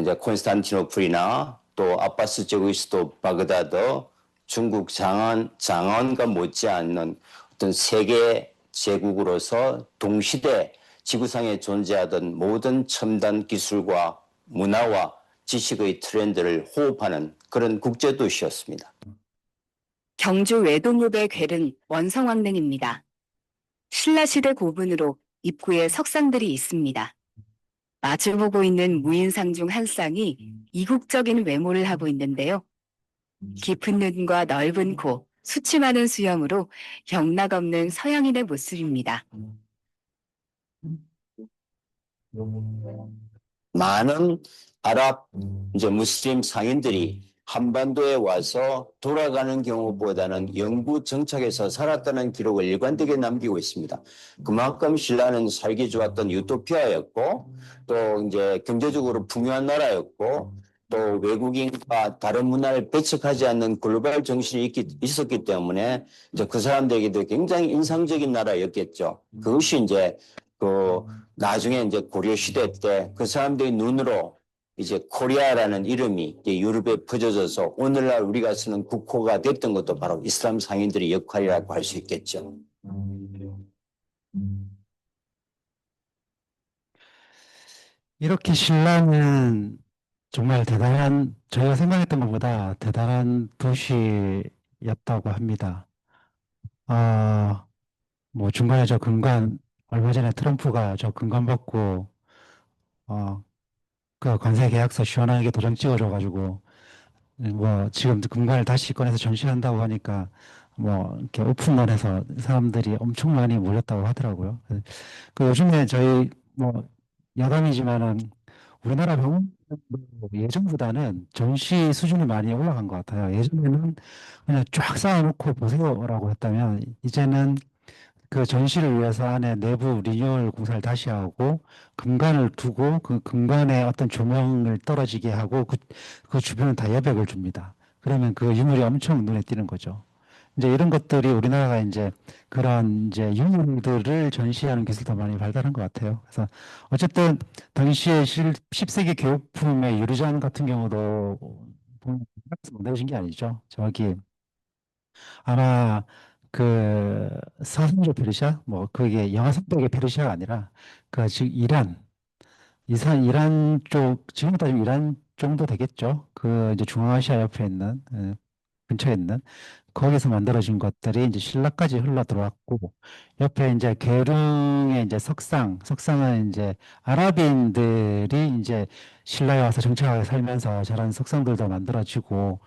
이제 콘스탄티노플이나 또 아바스 제국의 수도 바그다드, 중국 장안과 못지않는 어떤 세계 제국으로서 동시대 지구상에 존재하던 모든 첨단 기술과 문화와 지식의 트렌드를 호흡하는 그런 국제도시였습니다. 경주 외동읍의 궤는 원성왕릉입니다. 신라시대 고분으로 입구에 석상들이 있습니다. 마주보고 있는 무인상 중 한 쌍이 이국적인 외모를 하고 있는데요. 깊은 눈과 넓은 코, 수치 많은 수염으로 영락없는 서양인의 모습입니다. 많은 아랍 이제 무슬림 상인들이 한반도에 와서 돌아가는 경우보다는 영구 정착해서 살았다는 기록을 일관되게 남기고 있습니다. 그만큼 신라는 살기 좋았던 유토피아였고 또 이제 경제적으로 풍요한 나라였고 또 외국인과 다른 문화를 배척하지 않는 글로벌 정신이 있었기 때문에 이제 그 사람들에게도 굉장히 인상적인 나라였겠죠. 그것이 이제 나중에 이제 고려 시대 때 그 사람들의 눈으로 이제 코리아라는 이름이 이제 유럽에 퍼져져서 오늘날 우리가 쓰는 국호가 됐던 것도 바로 이슬람 상인들의 역할이라고 할 수 있겠죠. 이렇게 신라는 정말 저희가 생각했던 것보다 대단한 도시였다고 합니다. 뭐 중간에 얼마 전에 트럼프가 저 근관 받고, 그 관세 계약서 시원하게 도장 찍어줘가지고, 뭐 지금 근관을 다시 꺼내서 전시한다고 하니까, 뭐 이렇게 오픈런해서 사람들이 엄청 많이 몰렸다고 하더라고요. 그 요즘에 저희 뭐 여담이지만은 우리나라 병원 예전보다는 전시 수준이 많이 올라간 것 같아요. 예전에는 그냥 쫙 쌓아놓고 보세요라고 했다면 이제는 그 전시를 위해서 안에 내부 리뉴얼 공사를 다시 하고 금관을 두고 그 금관에 어떤 조명을 떨어지게 하고 그 주변은 다 여백을 줍니다. 그러면 그 유물이 엄청 눈에 띄는 거죠. 이제 이런 것들이 우리나라가 이제 그런 이제 유물들을 전시하는 기술도 많이 발달한 것 같아요. 그래서 어쨌든 당시에 10세기 교육품의 유리잔 같은 경우도 만들어진 게 아니죠. 저기 아마 그 사슴조 페르시아 뭐 그게 영하 선박의 페르시아가 아니라 그 지금 이란 쪽 지금 따지면 이란 정도 되겠죠. 그 이제 중앙아시아 옆에 있는 근처에 있는 거기서 만들어진 것들이 이제 신라까지 흘러 들어왔고 옆에 이제 계룡의 이제 석상은 이제 아랍인들이 이제 신라에 와서 정착하게 살면서 저런 석상들도 만들어지고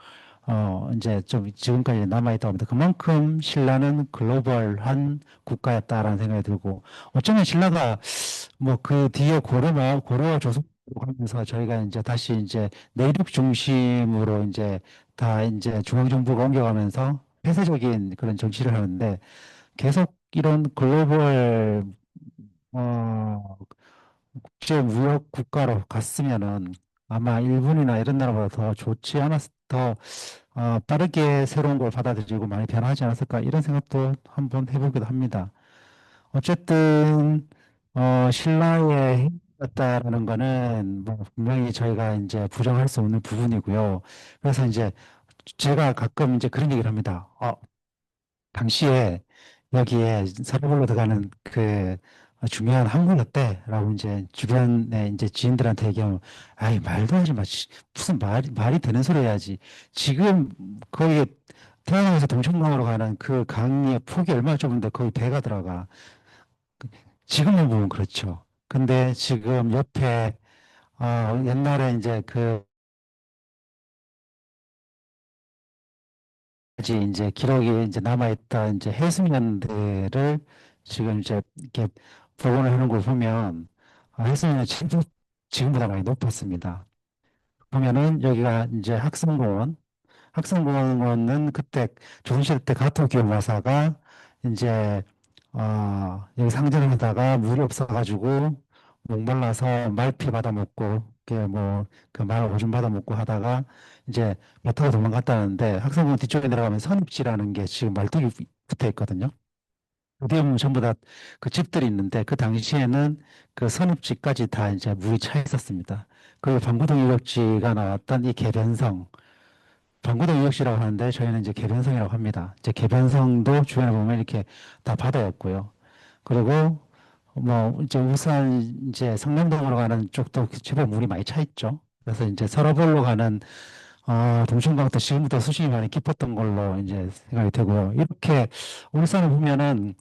이제 좀 지금까지 남아있다고 합니다. 그만큼 신라는 글로벌한 국가였다라는 생각이 들고, 어쩌면 신라가 뭐 그 뒤에 고려와 조선으로 가면서 저희가 이제 다시 이제 내륙 중심으로 이제 다 이제 중앙정부가 옮겨가면서 폐쇄적인 그런 정치를 하는데, 계속 이런 글로벌, 어, 국제 무역 국가로 갔으면은 아마 일본이나 이런 나라보다 더 좋지 더 빠르게 새로운 걸 받아들이고 많이 변하지 않았을까 이런 생각도 한번 해보기도 합니다. 어쨌든 신라의 힘이었다라는 거는 뭐 분명히 저희가 이제 부정할 수 없는 부분이고요. 그래서 이제 제가 가끔 이제 그런 얘기를 합니다. 당시에 여기에 서울로 들어가는 그 중요한 항구였대라고 이제 주변에 이제 지인들한테 얘기하면, 아이 말도 하지 마. 무슨 말이 되는 소리 해야지. 지금 거기 태안에서 동천강으로 가는 그 강의 폭이 얼마나 좁은데 거기 배가 들어가. 지금만 보면 그렇죠. 근데 지금 옆에 옛날에 이제 이제 기록이 이제 남아있던 이제 해수면들을 지금 이제 이렇게 복원을 하는 걸 보면 해수면이 지금보다 많이 높았습니다. 보면은 여기가 이제 학생공원은 그때 조선시대 때 가토기요마사가 이제 여기 상전을 하다가 물이 없어가지고 목말라서 말피 받아먹고 그 말 오줌 받아먹고 하다가 이제 배 타고 도망갔다는데, 학생공원 뒤쪽에 내려가면 선입지라는 게 지금 말뚝이 붙어 있거든요. 어디에 보면 전부 다 그 집들이 있는데, 그 당시에는 그 선입지까지 다 이제 물이 차 있었습니다. 그리고 방구동 유적지가 나왔던 이 개변성, 방구동 유적지라고 하는데 저희는 이제 개변성이라고 합니다. 이제 개변성도 주변에 보면 이렇게 다 바다였고요. 그리고 뭐 이제 울산 이제 성남동으로 가는 쪽도 제법 물이 많이 차 있죠. 그래서 이제 서러볼로 가는 동천강도 지금부터 수심이 많이 깊었던 걸로 이제 생각이 되고요. 이렇게 울산을 보면은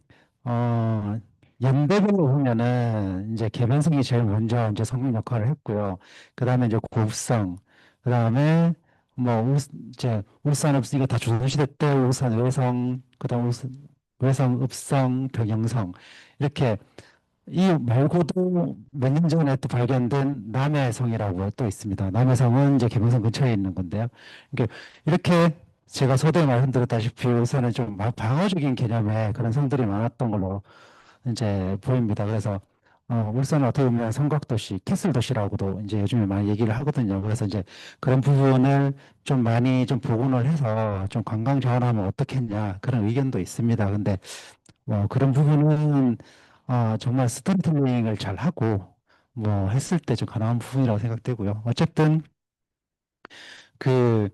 연대별로 보면은 이제 개변성이 제일 먼저 이제 성공 역할을 했고요. 그 다음에 이제 고읍성, 그 다음에 뭐 이제 울산 읍성, 이거 다 조선시대 때 울산 외성, 그다음 울산 외성, 읍성, 병영성, 이렇게 이 말고도 몇 년 전에 또 발견된 남해성이라고 또 있습니다. 남해성은 이제 개봉성 근처에 있는 건데요. 이렇게 제가 서두에 말씀드렸다시피 울산은 좀 방어적인 개념의 그런 성들이 많았던 걸로 이제 보입니다. 그래서 울산은 어떻게 보면 성곽도시, 캐슬도시라고도 이제 요즘에 많이 얘기를 하거든요. 그래서 이제 그런 부분을 좀 많이 좀 복원을 해서 좀 관광 자원하면 어떻겠냐 그런 의견도 있습니다. 근데 뭐 그런 부분은 정말 스토리텔링을 잘 하고 뭐 했을 때 좀 가능한 부분이라고 생각되고요. 어쨌든 그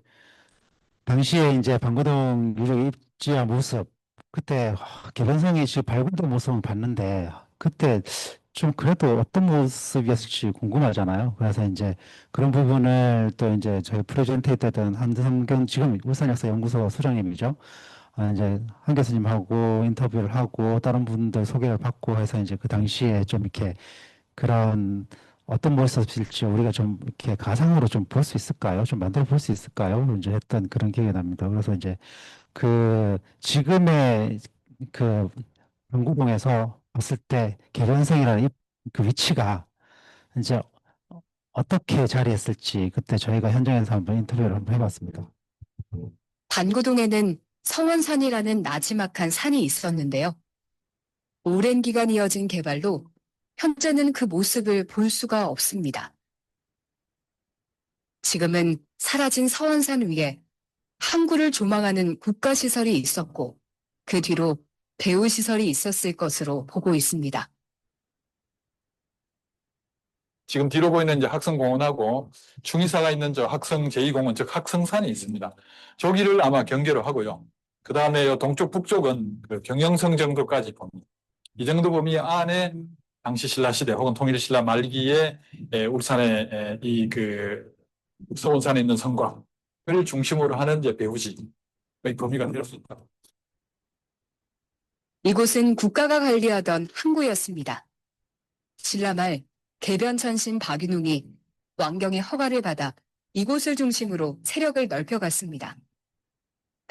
당시에 이제 방고동 유적 입지와 모습, 그때 개변성이 지금 발굴된 모습을 봤는데 그때 좀 그래도 어떤 모습이었을지 궁금하잖아요. 그래서 이제 그런 부분을 또 이제 저희 프레젠테이터 했던 한성경, 지금 울산역사연구소 소장님이죠. 이제 한 교수님하고 인터뷰를 하고 다른 분들 소개를 받고 해서 이제 그 당시에 좀 이렇게 그런 어떤 모습일지 우리가 좀 이렇게 가상으로 좀 볼 수 있을까요? 좀 만들어 볼 수 있을까요? 이제 했던 그런 기억이 납니다. 그래서 이제 그 지금의 그 경구동에서 봤을 때 개변성이라는 그 위치가 이제 어떻게 자리했을지 그때 저희가 현장에서 한번 인터뷰를 한번 해봤습니다. 반구동에는 성원산이라는 나지막한 산이 있었는데요. 오랜 기간 이어진 개발로 현재는 그 모습을 볼 수가 없습니다. 지금은 사라진 서원산 위에 항구를 조망하는 국가시설이 있었고 그 뒤로 배후시설이 있었을 것으로 보고 있습니다. 지금 뒤로 보이는 이제 학성공원하고 충의사가 있는 저 학성 제2공원, 즉 학성산이 있습니다. 저기를 아마 경계로 하고요. 그 다음에 동쪽 북쪽은 그 경영성 정도까지 봅니다. 이 정도 범위 안에 당시 신라시대 혹은 통일신라 말기에 울산의 이 그 서원산에 있는 성곽을 중심으로 하는 이제 배후지의 범위가 될 수 있다. 이곳은 국가가 관리하던 항구였습니다. 신라 말 개변천신 박윤웅이 왕경의 허가를 받아 이곳을 중심으로 세력을 넓혀갔습니다.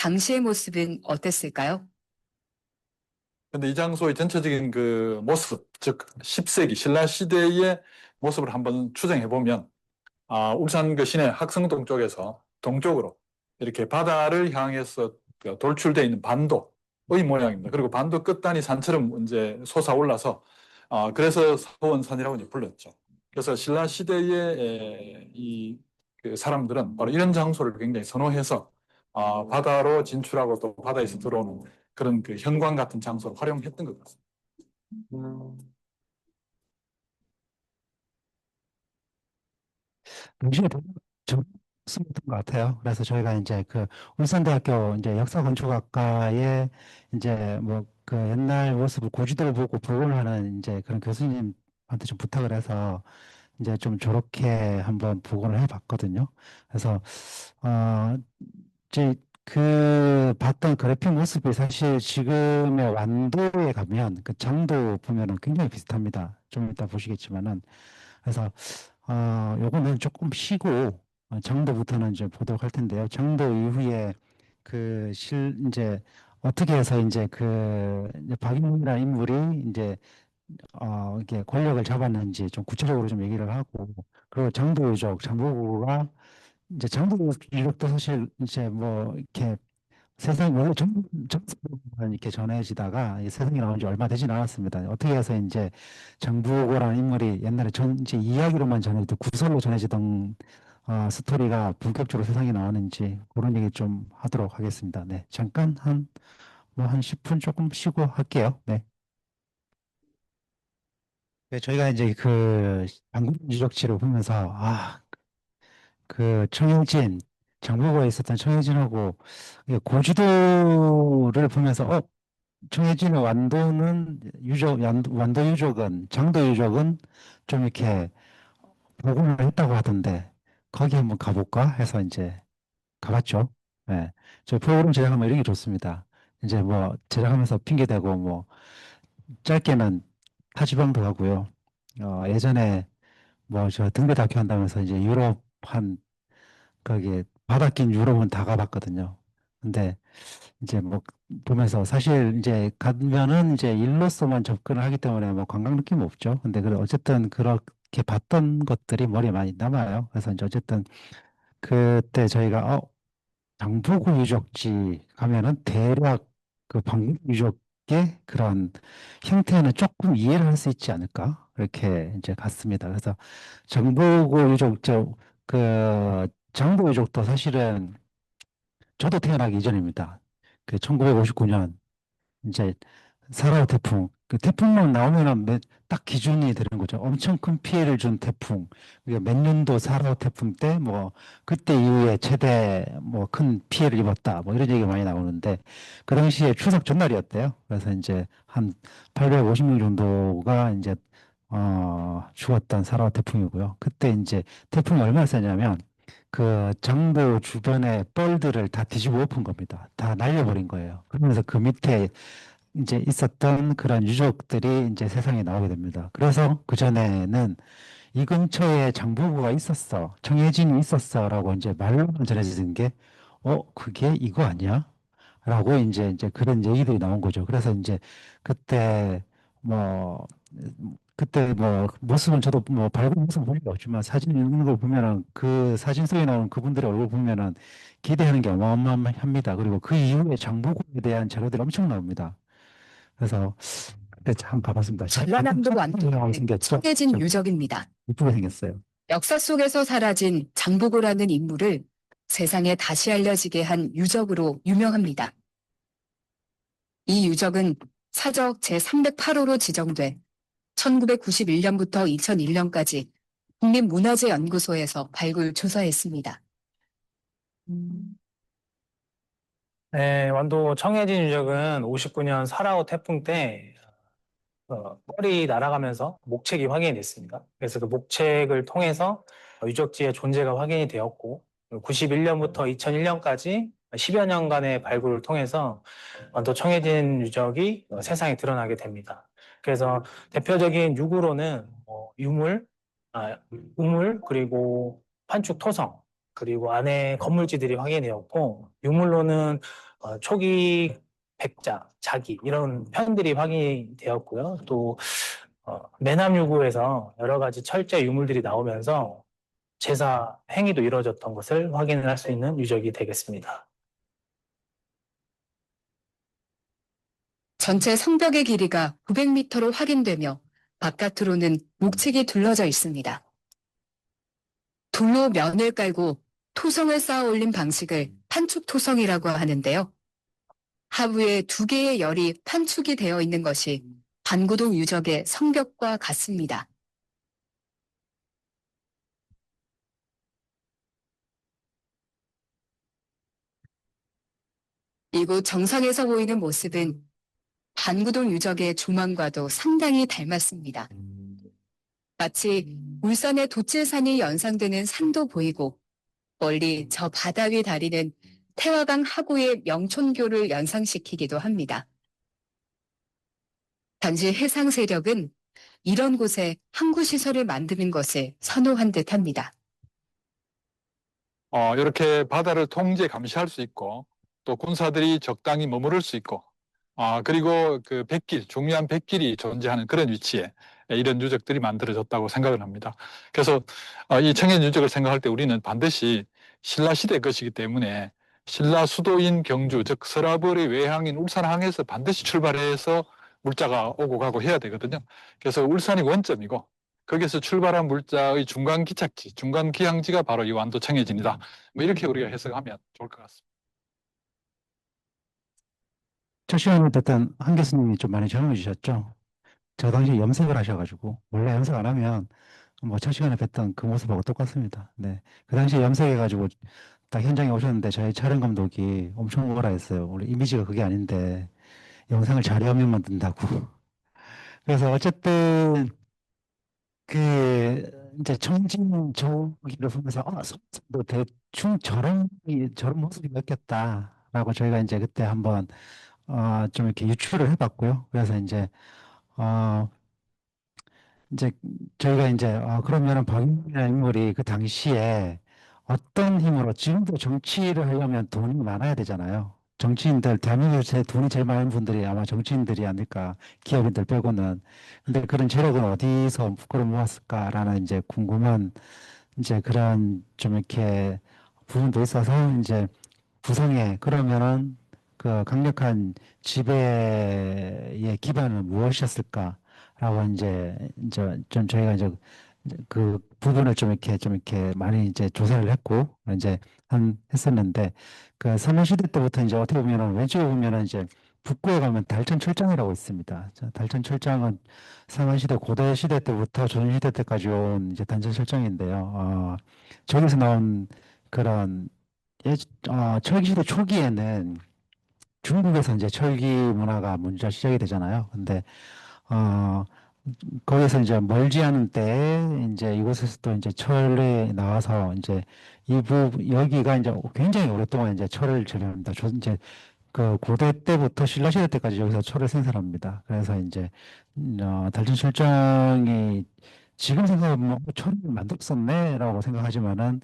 당시의 모습은 어땠을까요? 근데 이 장소의 전체적인 그 모습, 즉 10세기 신라 시대의 모습을 한번 추정해 보면 울산 그 시내 학성동 쪽에서 동쪽으로 이렇게 바다를 향해서 그 돌출되어 있는 반도의 모양입니다. 그리고 반도 끝단이 산처럼 이제 솟아올라서 그래서 서원산이라고 이제 불렀죠. 그래서 신라 시대의 그 사람들은 바로 이런 장소를 굉장히 선호해서 바다로 진출하고 또 바다에서 들어오는 그런 그 현관 같은 장소를 활용했던 것 같습니다. 동시에 좀 쓰였던 것 같아요. 그래서 저희가 이제 그 울산대학교 이제 역사건축학과에 이제 뭐 그 옛날 모습을 고지도를 보고 보고를 하는 이제 그런 교수님한테 좀 부탁을 해서 이제 좀 저렇게 한번 복원을 해봤거든요. 그래서 이제 그 봤던 그래픽 모습이 사실 지금의 완도에 가면 그 장도 보면은 굉장히 비슷합니다. 좀 이따 보시겠지만은 그래서 요거는 조금 쉬고 장도부터는 이제 보도록 할 텐데요. 장도 이후에 이제 어떻게 해서 이제 이제 박인웅이라는 인물이 이제 이게 권력을 잡았는지 좀 구체적으로 좀 얘기를 하고 그리고 장도유적 장보고가 이제 장도유적도 사실 이제 뭐 이렇게 세상 원래 정보만 이렇게 전해지다가 이 세상에 나온 지 얼마 되진 않았습니다. 어떻게 해서 이제 장보고라는 인물이 옛날에 이제 이야기로만 전해지던 구설로 전해지던 스토리가 본격적으로 세상에 나왔는지 그런 얘기 좀 하도록 하겠습니다. 네, 잠깐 한 10분 조금 쉬고 할게요. 네. 네, 저희가 이제 그 방금 유적지를 보면서 그 청해진 장보고에 있었던 청해진하고 이게 고지도를 보면서 청해진의 완도 유적은 장도 유적은 좀 이렇게 복원을 했다고 하던데 거기 한번 가볼까 해서 이제 가봤죠. 네. 저희 프로그램 제작하면 이런 게 좋습니다. 이제 뭐 제작하면서 핑계대고 뭐 짧게는 타지방도 가고요. 예전에 뭐 저 등대 다큐 한다면서 이제 유럽 거기 바다 낀 유럽은 다 가봤거든요. 근데 이제 뭐 보면서 사실 이제 가면은 이제 일로서만 접근을 하기 때문에 뭐 관광 느낌 없죠. 근데 어쨌든 그렇게 봤던 것들이 머리에 많이 남아요. 그래서 이제 어쨌든 그때 저희가 장보고 유적지 가면은 대략 그 방금 유적의 그런 형태는 조금 이해를 할 수 있지 않을까? 이렇게 이제 갔습니다. 그래서 장보고 유적 장보 유적도 사실은 저도 태어나기 이전입니다. 그 1959년 이제 사라오 태풍, 그 태풍만 나오면은 딱 기준이 되는 거죠. 엄청 큰 피해를 준 태풍. 그게 몇 년도 사라오 태풍 때 뭐 그때 이후에 최대 뭐 큰 피해를 입었다. 뭐 이런 얘기가 많이 나오는데 그 당시에 추석 전날이었대요. 그래서 이제 한 850명 정도가 이제 죽었던 사라오 태풍이고요. 그때 이제 태풍이 얼마나 세냐면 그 장도 주변의 뻘들을 다 뒤집어 엎은 겁니다. 다 날려버린 거예요. 그러면서 그 밑에 이제 있었던 그런 유적들이 이제 세상에 나오게 됩니다. 그래서 그전에는 이 근처에 장보고가 있었어. 청해진이 있었어라고 이제 말로만 전해지는 게, 그게 이거 아니야? 라고 이제 그런 얘기들이 나온 거죠. 그래서 이제 그때 뭐, 그때 뭐 모습은 저도 뭐 밝은 모습 본 적이 없지만 사진 읽는 걸 보면은 그 사진 속에 나오는 그분들의 얼굴 보면은 기대하는 게 어마어마합니다. 그리고 그 이후에 장보고에 대한 자료들이 엄청 나옵니다. 그래서 그때 참 가봤습니다. 전라남도 완도의 생겼죠? 청해진 유적입니다. 이쁘게 생겼어요. 역사 속에서 사라진 장보고라는 인물을 세상에 다시 알려지게 한 유적으로 유명합니다. 이 유적은 사적 제308호로 지정돼 1991년부터 2001년까지 국립문화재연구소에서 발굴 조사했습니다. 네, 완도 청해진 유적은 59년 사라오 태풍 때 뻘이 날아가면서 목책이 확인이 됐습니다. 그래서 그 목책을 통해서 유적지의 존재가 확인이 되었고 91년부터 2001년까지 10여 년간의 발굴을 통해서 완도 청해진 유적이 세상에 드러나게 됩니다. 그래서 대표적인 유구로는 우물, 그리고 판축 토성, 그리고 안에 건물지들이 확인되었고, 유물로는 초기 백자, 자기 이런 편들이 확인이 되었고요. 또 매남 유구에서 여러 가지 철제 유물들이 나오면서 제사 행위도 이루어졌던 것을 확인할 수 있는 유적이 되겠습니다. 전체 성벽의 길이가 900m로 확인되며 바깥으로는 목책이 둘러져 있습니다. 돌로 면을 깔고 토성을 쌓아 올린 방식을 판축 토성이라고 하는데요. 하부에 2개의 열이 판축이 되어 있는 것이 반구동 유적의 성벽과 같습니다. 이곳 정상에서 보이는 모습은 반구동 유적의 조망과도 상당히 닮았습니다. 마치 울산의 도칠산이 연상되는 산도 보이고 멀리 저 바다 위 다리는 태화강 하구의 명촌교를 연상시키기도 합니다. 당시 해상 세력은 이런 곳에 항구시설을 만드는 것을 선호한 듯합니다. 이렇게 바다를 통제 감시할 수 있고 또 군사들이 적당히 머무를 수 있고 그리고 그 백길, 중요한 백길이 존재하는 그런 위치에 이런 유적들이 만들어졌다고 생각을 합니다. 그래서 이 청해 유적을 생각할 때 우리는 반드시 신라 시대 것이기 때문에 신라 수도인 경주, 즉 서라벌의 외항인 울산항에서 반드시 출발해서 물자가 오고 가고 해야 되거든요. 그래서 울산이 원점이고 거기서 출발한 물자의 중간 기착지, 중간 기항지가 바로 이 완도 청해진이다. 뭐 이렇게 우리가 해석하면 좋을 것 같습니다. 첫 시간에 됐던 한 교수님이 좀 많이 설명해 주셨죠. 저 당시 염색을 하셔가지고 원래 염색 안 하면 뭐 첫 시간에 뵀던 그 모습하고 똑같습니다. 네, 그 당시에 염색해가지고 딱 현장에 오셨는데 저희 촬영 감독이 엄청 뭐라 했어요. 원래 이미지가 그게 아닌데 영상을 자료화면 만든다고. 그래서 어쨌든 그 이제 청진 저기를 보면서 도 대충 저런 모습이었겠다라고 저희가 이제 그때 한번 좀 이렇게 유추를 해봤고요. 그래서 이제 저희가 이제 그러면은 박인이라는 인물이 그 당시에 어떤 힘으로 지금도 정치를 하려면 돈이 많아야 되잖아요. 정치인들 대한민국에 돈이 제일 많은 분들이 아마 정치인들이 아닐까, 기업인들 빼고는. 근데 그런 재력은 어디서 그걸 모았을까라는 이제 궁금한 이제 그런 좀 이렇게 부분도 있어서 이제 구성에 그러면은 그 강력한 지배의 기반은 무엇이었을까라고 이제 좀 저희가 이제 그 부분을 좀 이렇게 많이 이제 조사를 했고 이제 했었는데 그 선원시대 때부터 이제 어떻게 보면은 왼쪽에 보면은 이제 북구에 가면 달천철장이라고 있습니다. 달천철장은 상한시대 고대 시대 때부터 조선시대 때까지 온 이제 달천철장인데요. 저기서 나온 그런 철기시대 초기에는 중국에서 이제 철기 문화가 먼저 시작이 되잖아요. 근데, 거기서 이제 멀지 않은 때에 이제 이곳에서 또 이제 철에 나와서 이제 여기가 이제 굉장히 오랫동안 이제 철을 재배합니다. 이제 그 고대 때부터 신라시대 때까지 여기서 철을 생산합니다. 그래서 이제, 달천철장이 지금 생각하면 뭐 철을 만들었었네라고 생각하지만은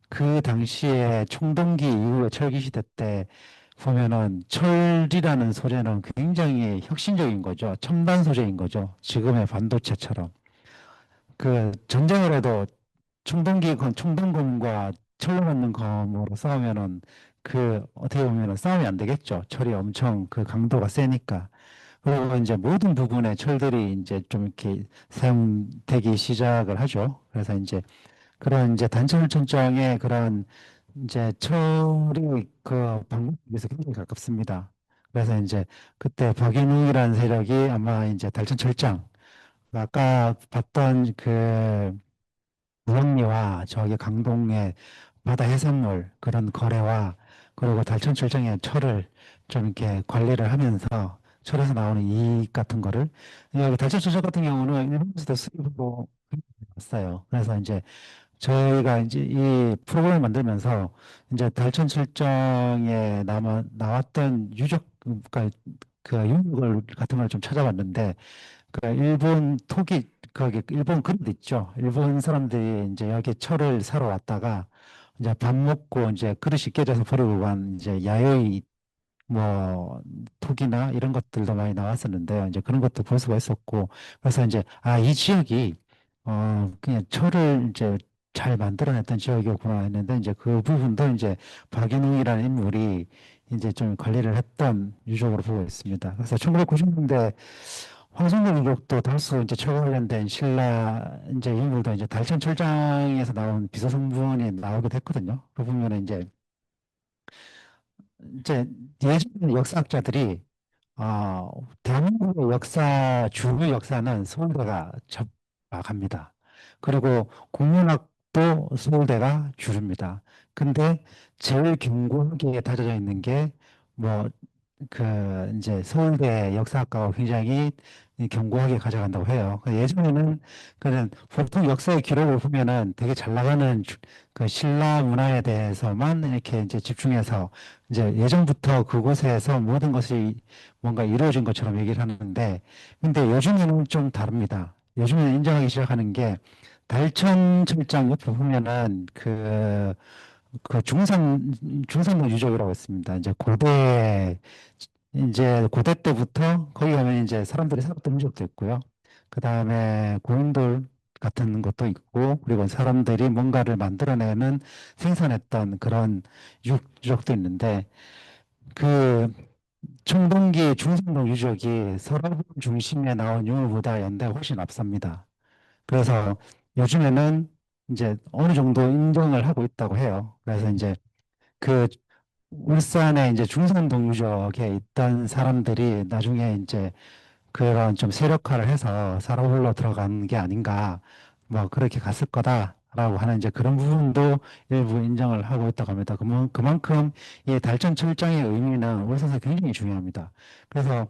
그 당시에 청동기 이후에 철기 시대 때 보면은 철이라는 소재는 굉장히 혁신적인 거죠. 첨단 소재인 거죠. 지금의 반도체처럼. 그 전쟁을 해도 청동검과 철로 만든 검으로 싸우면은 그 어떻게 보면은 싸움이 안 되겠죠. 철이 엄청 그 강도가 세니까. 그리고 이제 모든 부분에 철들이 이제 좀 이렇게 사용되기 시작을 하죠. 그래서 이제 그런 이제 단철철장의 그런 이제 철이 그 방법에서 굉장히 가깝습니다. 그래서 이제 그때 박인웅이라는 세력이 아마 이제 달천철장 아까 봤던 그 무언리와 저기 강동의 바다 해산물 그런 거래와 그리고 달천철장의 철을 좀 이렇게 관리를 하면서 철에서 나오는 이익 같은 거를 여기 달천철장 같은 경우는 일본에서도 수입으로 왔어요. 그래서 이제 저희가 이제 이 프로그램을 만들면서 이제 달천 철정에 나왔던 그러니까 그 유물 같은 걸 좀 찾아봤는데 그 일본 거기 일본 그릇 있죠. 일본 사람들이 이제 여기 철을 사러 왔다가 이제 밥 먹고 이제 그릇이 깨져서 버리고 간 이제 야외의 뭐 톡이나 이런 것들도 많이 나왔었는데요. 이제 그런 것도 볼 수가 있었고, 그래서 이제 이 지역이 그냥 철을 이제 잘 만들어냈던 지역이었구나 했는데, 이제 그 부분도 이제 박윤웅이라는 인물이 이제 좀 관리를 했던 유적으로 보고 있습니다. 그래서 1990년대 황성근 유적도 다수 이제 철과 관련된 신라 이제 인물도 이제 달천 철장에서 나온 비서성분이 나오기도 했거든요. 그 보면은 이제 예전 역사학자들이 대한민국의 역사, 주류 역사는 서울대가 접박합니다. 그리고 국문학도 서울대가 주류입니다. 근데 제일 견고하게 다져져 있는 게, 뭐, 이제 서울대 역사학과가 굉장히 견고하게 가져간다고 해요. 예전에는 그는 보통 역사의 기록을 보면은 되게 잘 나가는 그 신라 문화에 대해서만 이렇게 이제 집중해서 이제 예전부터 그곳에서 모든 것이 뭔가 이루어진 것처럼 얘기를 하는데, 근데 요즘에는 좀 다릅니다. 요즘에는 인정하기 시작하는 게, 달천 철장 옆에 보면은 중산모 유적이라고 있습니다. 이제 고대 때부터 거기 가면 이제 사람들이 살았던 유적도 있고요. 그 다음에 고인돌 같은 것도 있고, 그리고 사람들이 뭔가를 만들어내는 생산했던 그런 유적도 있는데, 그 청동기 중산모 유적이 서라본 중심에 나온 유물보다 연대가 훨씬 앞섭니다. 그래서 요즘에는 이제 어느 정도 인정을 하고 있다고 해요. 그래서 이제 그 울산의 이제 중산동 유적에 있던 사람들이 나중에 이제 그런 좀 세력화를 해서 사로홀로 들어간 게 아닌가, 뭐 그렇게 갔을 거다라고 하는 이제 그런 부분도 일부 인정을 하고 있다고 합니다. 그만큼 이 달전 철장의 의미는 울산에서 굉장히 중요합니다. 그래서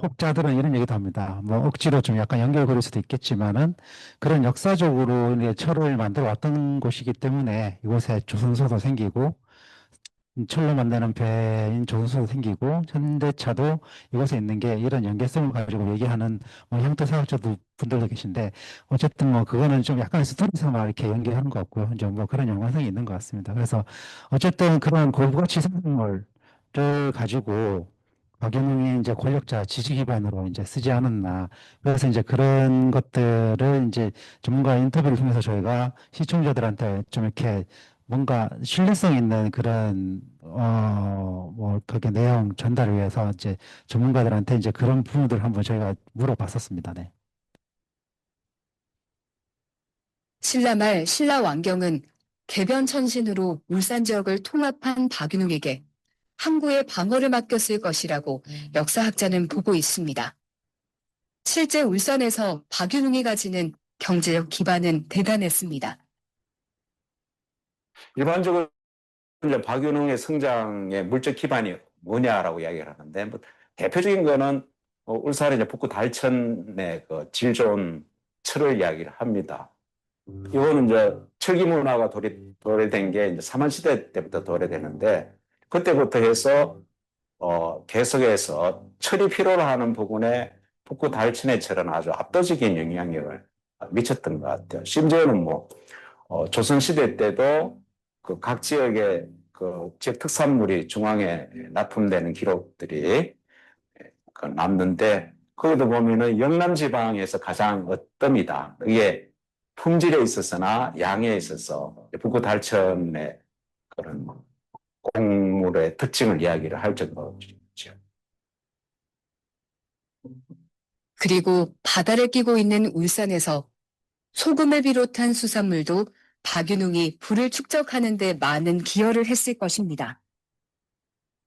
혹자들은 이런 얘기도 합니다. 뭐 억지로 좀 약간 연결고릴 수도 있겠지만은, 그런 역사적으로 이제 철을 만들어 왔던 곳이기 때문에 이곳에 조선소도 생기고, 철로 만드는 배인 조선소도 생기고, 현대차도 이곳에 있는 게 이런 연계성을 가지고 얘기하는 뭐 형태사학자 분들도 계신데, 어쨌든 뭐 그거는 좀 약간 스토리성만 이렇게 연계하는 것 같고요. 이제 뭐 그런 연관성이 있는 것 같습니다. 그래서 어쨌든 그런 고부가치 상징물을 가지고 박영웅이 이제 권력자 지지 기반으로 이제 쓰지 않았나. 그래서 이제 그런 것들을 이제 전문가 인터뷰를 통해서 저희가 시청자들한테 좀 이렇게 뭔가 신뢰성 있는 그런 뭐 그게 내용 전달을 위해서 이제 전문가들한테 이제 그런 부분들을 한번 저희가 물어봤었습니다. 네. 신라 말 신라 왕경은 개변천신으로 울산 지역을 통합한 박윤웅에게 항구의 방어를 맡겼을 것이라고 역사학자는 보고 있습니다. 실제 울산에서 박윤웅이 가지는 경제적 기반은 대단했습니다. 일반적으로 이제 박윤웅의 성장의 물적 기반이 뭐냐라고 이야기를 하는데, 뭐 대표적인 거는 울산의 이제 북구 달천의 그 질 좋은 철을 이야기를 합니다. 이거는 이제 철기 문화가 도래된 게 이제 삼한시대 때부터 도래되는데, 그때부터 해서 개석에서 철이 필요로 하는 부분에 북구 달천의 철은 아주 압도적인 영향력을 미쳤던 것 같아요. 심지어는 뭐 조선시대 때도 그 각 지역의 그 지역 특산물이 중앙에 납품되는 기록들이 남는데, 거기도 보면은 영남 지방에서 가장 어뜸이다. 그게 품질에 있어서나 양에 있어서 북구 달천의 그런 곡물의 특징을 이야기를 할 정도죠. 그리고 바다를 끼고 있는 울산에서 소금을 비롯한 수산물도 박윤웅이 불을 축적하는 데 많은 기여를 했을 것입니다.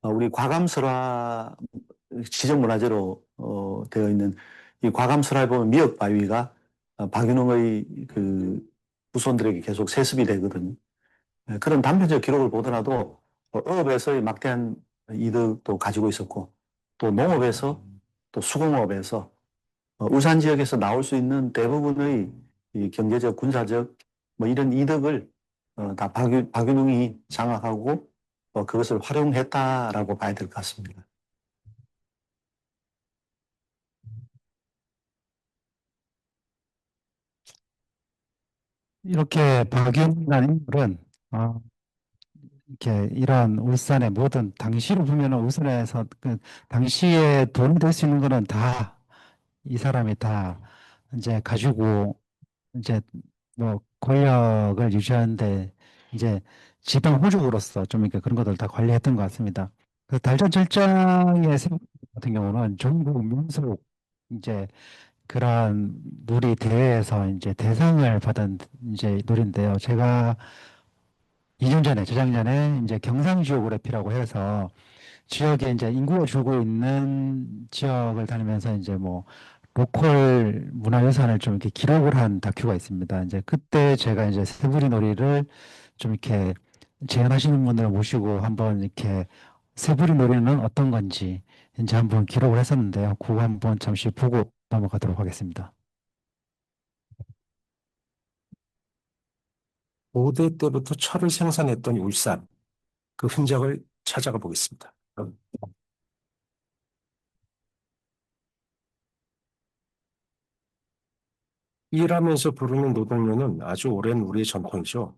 우리 과감설화 지정문화재로 되어 있는 이 과감설화에 보면 미역 바위가 박윤웅의 그 후손들에게 계속 세습이 되거든요. 그런 단편적 기록을 보더라도 어업에서의 막대한 이득도 가지고 있었고, 또 농업에서, 또 수공업에서 울산 지역에서 나올 수 있는 대부분의 이 경제적, 군사적 뭐 이런 이득을 다 박윤웅이 장악하고 그것을 활용했다라고 봐야 될 것 같습니다. 이렇게 박윤웅이라는 인물은 이렇게 이런 울산의 모든 당시로 보면은 울산에서 그 당시에 돈이 될 수 있는 거는 다 이 사람이 다 이제 가지고 이제 뭐 권력을 유지하는데 이제 지방 호족으로서 좀 이렇게 그런 것들 다 관리했던 것 같습니다. 그 달전 철장의 세 같은 경우는 전국 민속 이제 그런 놀이 대회에서 이제 대상을 받은 이제 놀인데요. 제가 2년 전에, 재작년에 이제 경상지오그래피라고 해서 지역에 이제 인구가 줄고 있는 지역을 다니면서 이제 뭐 로컬 문화유산을 좀 이렇게 기록을 한 다큐가 있습니다. 이제 그때 제가 이제 새부리 놀이를 좀 이렇게 재현하시는 분을 모시고 한번 이렇게 새부리 놀이는 어떤 건지 이제 한번 기록을 했었는데요. 그거 한번 잠시 보고 넘어가도록 하겠습니다. 고대 때부터 철을 생산했던 울산, 그 흔적을 찾아가 보겠습니다. 일하면서 부르는 노동요는 아주 오랜 우리의 전통이죠.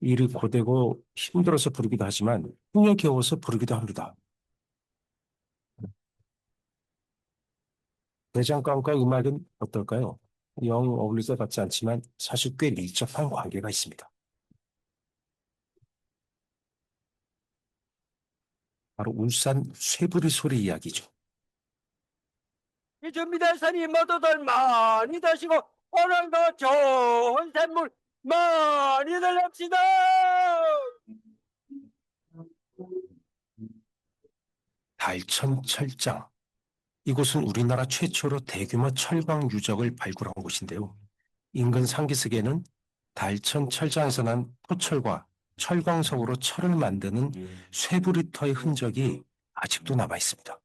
일이 고되고 힘들어서 부르기도 하지만 흥에 겨워서 부르기도 합니다. 대장간과 음악은 어떨까요? 영 어울릴 것 같지 않지만 사실 꽤 밀접한 관계가 있습니다. 바로 울산 쇠부리 소리 이야기죠. 이 준비대사님 모두들 많이 드시고 오늘도 좋은 샘물 많이들 합시다. 달천 철장. 이곳은 우리나라 최초로 대규모 철광 유적을 발굴한 곳인데요. 인근 상기슭에는 달천 철장에서 난 토철과 철광석으로 철을 만드는 쇠브리터의 흔적이 아직도 남아 있습니다.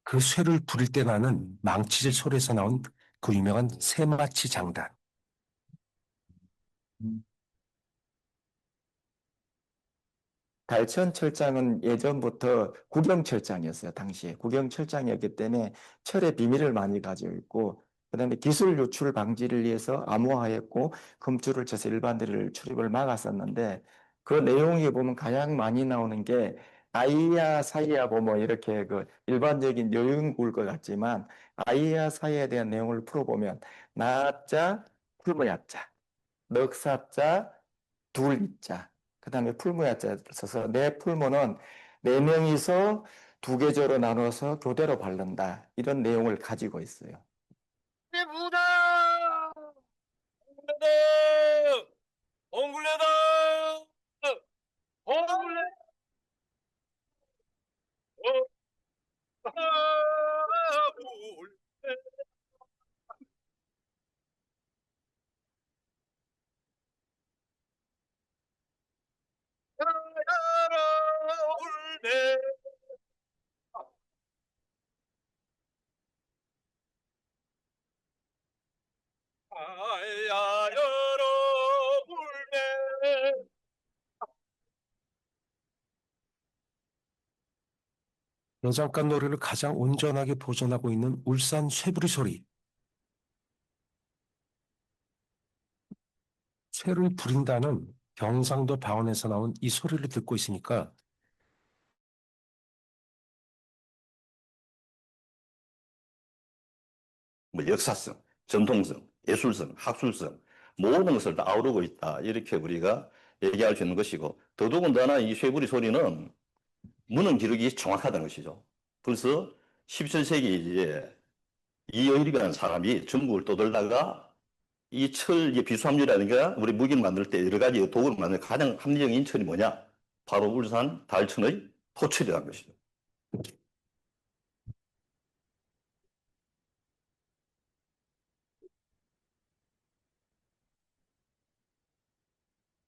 그 쇠를 부릴 때 나는 망치질 소리에서 나온 그 유명한 새마치 장단. 달천 철장은 예전부터 국영철장이었어요. 당시에 국영철장이었기 때문에 철의 비밀을 많이 가지고 있고, 그다음에 기술 유출 방지를 위해서 암호화했고 금줄을 쳐서 일반인들 출입을 막았었는데, 그 내용에 보면 가장 많이 나오는 게 아이야 사이야 뭐 이렇게 그 일반적인 여행구일 것 같지만, 아이야 사이에 대한 내용을 풀어보면 나자 풀무야자 넉사자 둘자 그다음에 풀무야자를 써서 내 풀무는 네 명이서 두 계절로 나눠서 교대로 바른다, 이런 내용을 가지고 있어요. 부다 옹굴레다 옹굴레 아야 여러분네 대장간 노래를 가장 온전하게 보존하고 있는 울산 쇠부리 소리. 쇠를 부린다는 경상도 방언에서 나온 이 소리를 듣고 있으니까 뭐 역사성, 전통성, 예술성, 학술성 모든 것을 다 아우르고 있다. 이렇게 우리가 얘기할 수 있는 것이고, 더더군다나 이 쇠부리 소리는 문헌 기록이 정확하다는 것이죠. 벌써 17세기에 이의리라는 사람이 전국을 떠돌다가 이 철, 비수합류라든가 우리 무기를 만들 때 여러 가지 도구를 만드는 가장 합리적인 인철이 뭐냐? 바로 울산 달천의 토철이라는 것이죠.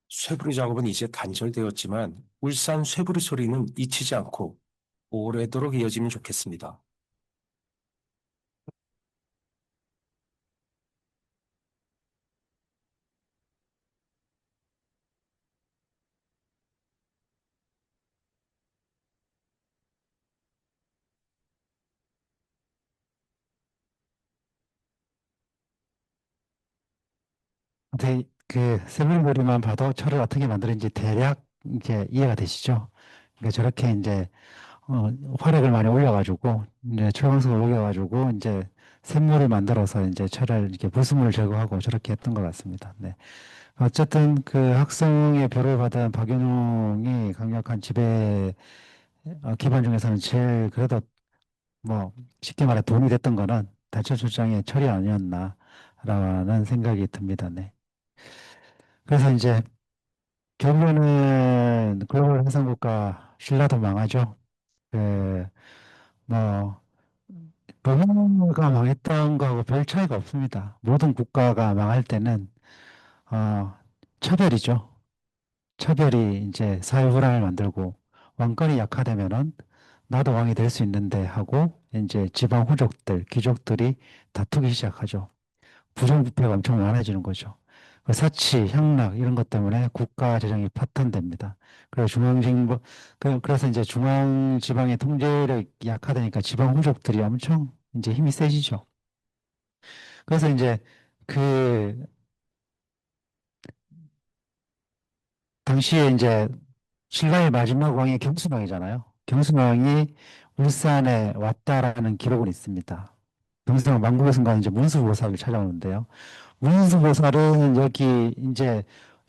쇠부리 작업은 이제 단절되었지만 울산 쇠부리 소리는 잊히지 않고 오래도록 이어지면 좋겠습니다. 그 세밀머리만 봐도 철을 어떻게 만드는지 대략 이게 이해가 되시죠? 그러니까 저렇게 이제 화력을 많이 올려가지고 이제 철광석을 녹여가지고 이제 샘물을 만들어서 이제 철을 이렇게 불순물을 제거하고 저렇게 했던 것 같습니다. 네. 어쨌든 그 학성의 별을 받은 박윤웅이 강력한 지배 기반 중에서는 제일 그래도 뭐 쉽게 말해 돈이 됐던 거는 달천 출장의 철이 아니었나라는 생각이 듭니다. 네. 그래서 이제 결국에는 글로벌 해상국가 신라도 망하죠. 그, 뭐, 러시아가 망했던 거하고 별 차이가 없습니다. 모든 국가가 망할 때는, 어, 차별이죠. 차별이 이제 사회 불안을 만들고, 왕권이 약화되면은 나도 왕이 될 수 있는데 하고, 이제 지방 후족들, 귀족들이 다투기 시작하죠. 부정부패가 엄청 많아지는 거죠. 그 사치, 향락 이런 것 때문에 국가 재정이 파탄됩니다. 그래서 중앙정부, 그래서 이제 중앙 지방의 통제력이 약화되니까 지방 후족들이 엄청 이제 힘이 세지죠. 그래서 이제 그 당시에 이제 신라의 마지막 왕이 경순왕이잖아요. 경순왕이 울산에 왔다라는 기록은 있습니다. 경순왕 만국의 순간 이제 문수보살을 찾아오는데요. 문수보살은 여기 이제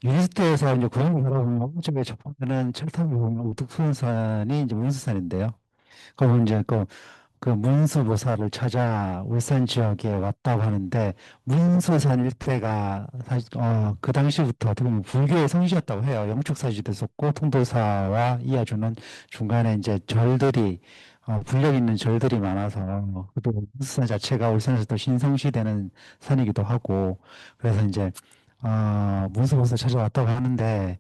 유리스트에서 이제 고향을 바라보면 오른쪽에 첫 번째는 철탑을 보면 우뚝수산이 이제 문수산인데요. 그럼 이제 그 문수보살을 찾아 울산 지역에 왔다고 하는데 문수산 일대가 사실 그 당시부터 어떻게 보면 불교의 성지였다고 해요. 영축사지도 있었고 통도사와 이어주는 중간에 이제 절들이 불력 있는 절들이 많아서 또 문수산 자체가 울산에서도 신성시되는 산이기도 하고 그래서 이제 문수보살 찾아왔다고 하는데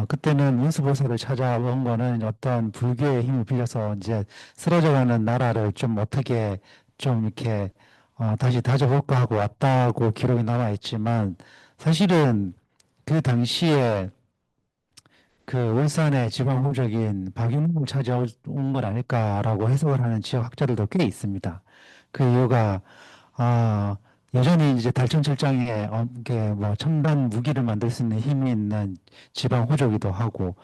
그때는 문수보살을 찾아온 거는 어떤 불교의 힘을 빌려서 이제 쓰러져가는 나라를 좀 어떻게 좀 이렇게 다시 다져볼까 하고 왔다고 기록이 남아 있지만 사실은 그 당시에 그 울산의 지방 후적인 박윤웅을 찾아온 건 아닐까라고 해석을 하는 지역 학자들도 꽤 있습니다. 그 이유가 여전히 이제 달천철장에 이게 뭐 첨단 무기를 만들 수 있는 힘이 있는 지방 호족이기도 하고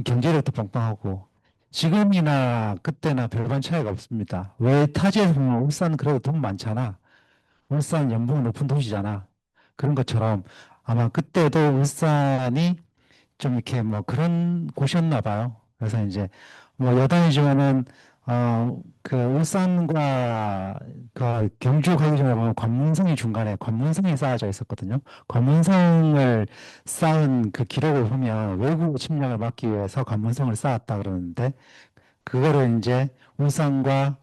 경제력도 빵빵하고 지금이나 그때나 별반 차이가 없습니다. 왜 타지에서 보면 울산 그래도 돈 많잖아. 울산 연봉 높은 도시잖아. 그런 것처럼 아마 그때도 울산이 좀 이렇게 뭐 그런 곳이었나 봐요. 그래서 이제 뭐 여담이지만은 그 울산과 그 경주 가기 전에 보면 관문성이 중간에 관문성이 쌓여져 있었거든요. 관문성을 쌓은 그 기록을 보면 외국 침략을 막기 위해서 관문성을 쌓았다 그러는데 그거를 이제 울산과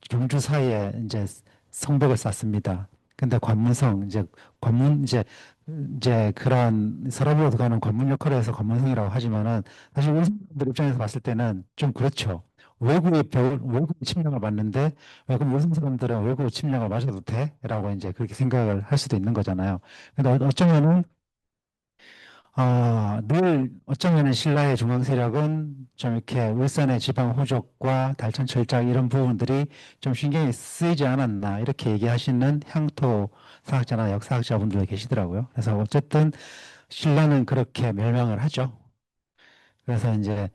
경주 사이에 이제 성벽을 쌓습니다. 근데 관문성 이제 그런 서랍으로 가는 관문 역할을 해서 관문성이라고 하지만은 사실 울산들 입장에서 봤을 때는 좀 그렇죠. 외국의 침략을 받는데 왜 그럼 울산 사람들은 외국의 침략을 맞아도 돼? 라고 이제 그렇게 생각을 할 수도 있는 거잖아요. 근데 어쩌면은 늘 어쩌면은 신라의 중앙 세력은 좀 이렇게 울산의 지방 호족과 달천 철장 이런 부분들이 좀 신경이 쓰이지 않았나 이렇게 얘기하시는 향토 사학자나 역사학자분들 계시더라고요. 그래서 어쨌든 신라는 그렇게 멸망을 하죠. 그래서 이제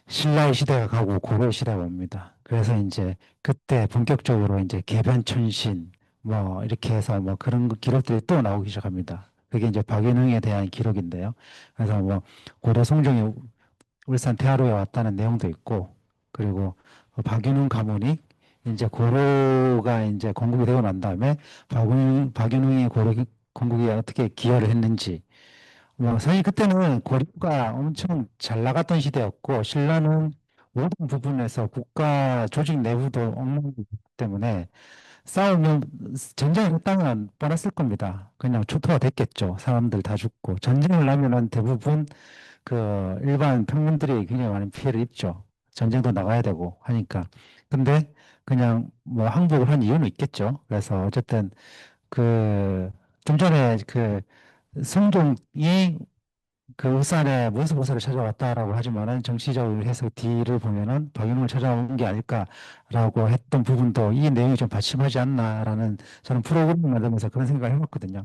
신라의 시대가 가고 고려의 시대가 옵니다. 그래서 이제 그때 본격적으로 이제 개변천신 뭐 이렇게 해서 뭐 그런 기록들이 또 나오기 시작합니다. 그게 이제 박윤흥에 대한 기록인데요. 그래서 뭐 고려 송종이 울산 대하로에 왔다는 내용도 있고 그리고 박윤흥 가문이 이제 고려가 이제 건국이 되고 난 다음에 박윤흥이 고려 건국에 어떻게 기여를 했는지 뭐 사실 그때는 고려가 엄청 잘 나갔던 시대였고 신라는 모든 부분에서 국가 조직 내부도 엉망이기 때문에 싸우면 전쟁을 했다면 뻔했을 겁니다. 그냥 초토화 됐겠죠. 사람들 다 죽고 전쟁을 하면은 대부분 그 일반 평민들이 굉장히 많은 피해를 입죠. 전쟁도 나가야 되고 하니까. 근데 그냥 뭐 항복을 한 이유는 있겠죠. 그래서 어쨌든 그 좀 전에 그 성종이 그 울산에 문수보살을 찾아왔다라고 하지만은 정치적으로 해서 뒤를 보면은 박윤웅을 찾아온 게 아닐까라고 했던 부분도 이 내용이 좀 받침하지 않나라는 저는 프로그램을 만들면서 그런 생각을 해봤거든요.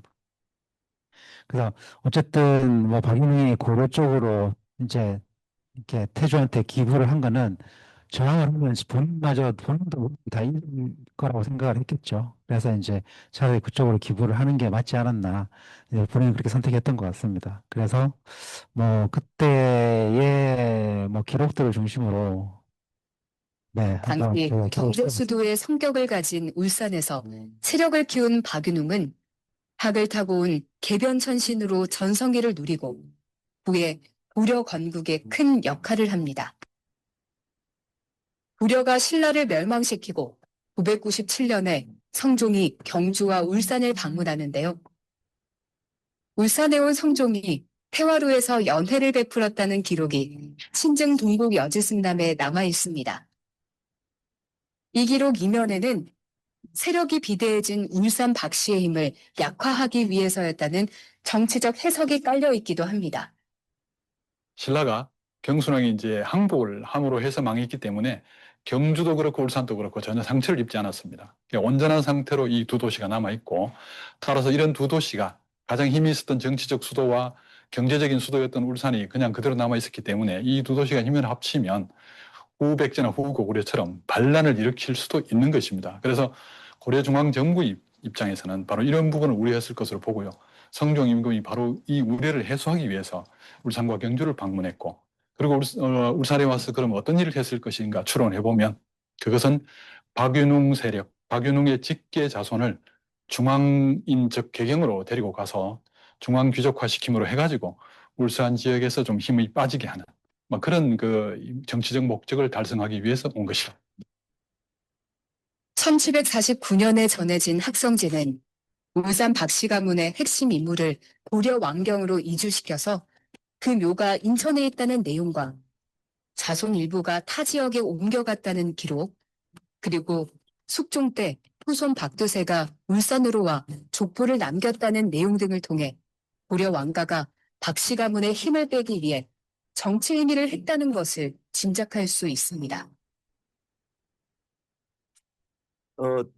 그래서 어쨌든 뭐 박윤웅이 고려 쪽으로 이제 이렇게 태조한테 기부를 한 거는 저항을 하면 본인도 다 잃을 거라고 생각을 했겠죠. 그래서 이제 차라리 그쪽으로 기부를 하는 게 맞지 않았나. 이제 본인은 그렇게 선택했던 것 같습니다. 그래서 뭐 그때의 뭐 기록들을 중심으로 네, 한번 당시 제가 경제 수도의 성격을 가진 울산에서 세력을 키운 박윤웅은 학을 타고 온 개변천신으로 전성기를 누리고 후에 고려 건국에 큰 역할을 합니다. 고려가 신라를 멸망시키고 997년에 성종이 경주와 울산을 방문하는데요. 울산에 온 성종이 태화루에서 연회를 베풀었다는 기록이 신증 동국 여지승남에 남아 있습니다. 이 기록 이면에는 세력이 비대해진 울산 박씨의 힘을 약화하기 위해서였다는 정치적 해석이 깔려 있기도 합니다. 신라가 경순왕이 이제 항복을 함으로 해서 망했기 때문에 경주도 그렇고 울산도 그렇고 전혀 상처를 입지 않았습니다. 온전한 상태로 이 두 도시가 남아있고, 따라서 이런 두 도시가 가장 힘이 있었던 정치적 수도와 경제적인 수도였던 울산이 그냥 그대로 남아있었기 때문에 이 두 도시가 힘을 합치면 후 백제나 후 고구려처럼 반란을 일으킬 수도 있는 것입니다. 그래서 고려중앙정부 입장에서는 바로 이런 부분을 우려했을 것으로 보고요. 성종 임금이 바로 이 우려를 해소하기 위해서 울산과 경주를 방문했고, 그리고 울산에 와서 그럼 어떤 일을 했을 것인가 추론을 해보면 그것은 박윤웅 세력, 박윤웅의 직계 자손을 중앙인적 개경으로 데리고 가서 중앙 귀족화시킴으로 해가지고 울산 지역에서 좀 힘이 빠지게 하는 그런 그 정치적 목적을 달성하기 위해서 온 것이다. 1749년에 전해진 학성지는 울산 박씨 가문의 핵심 인물을 고려 왕경으로 이주시켜서 그 묘가 인천에 있다는 내용과 자손 일부가 타 지역에 옮겨갔다는 기록, 그리고 숙종 때 후손 박두세가 울산으로 와 족보를 남겼다는 내용 등을 통해 고려 왕가가 박씨 가문의 힘을 빼기 위해 정치 행위를 했다는 것을 짐작할 수 있습니다.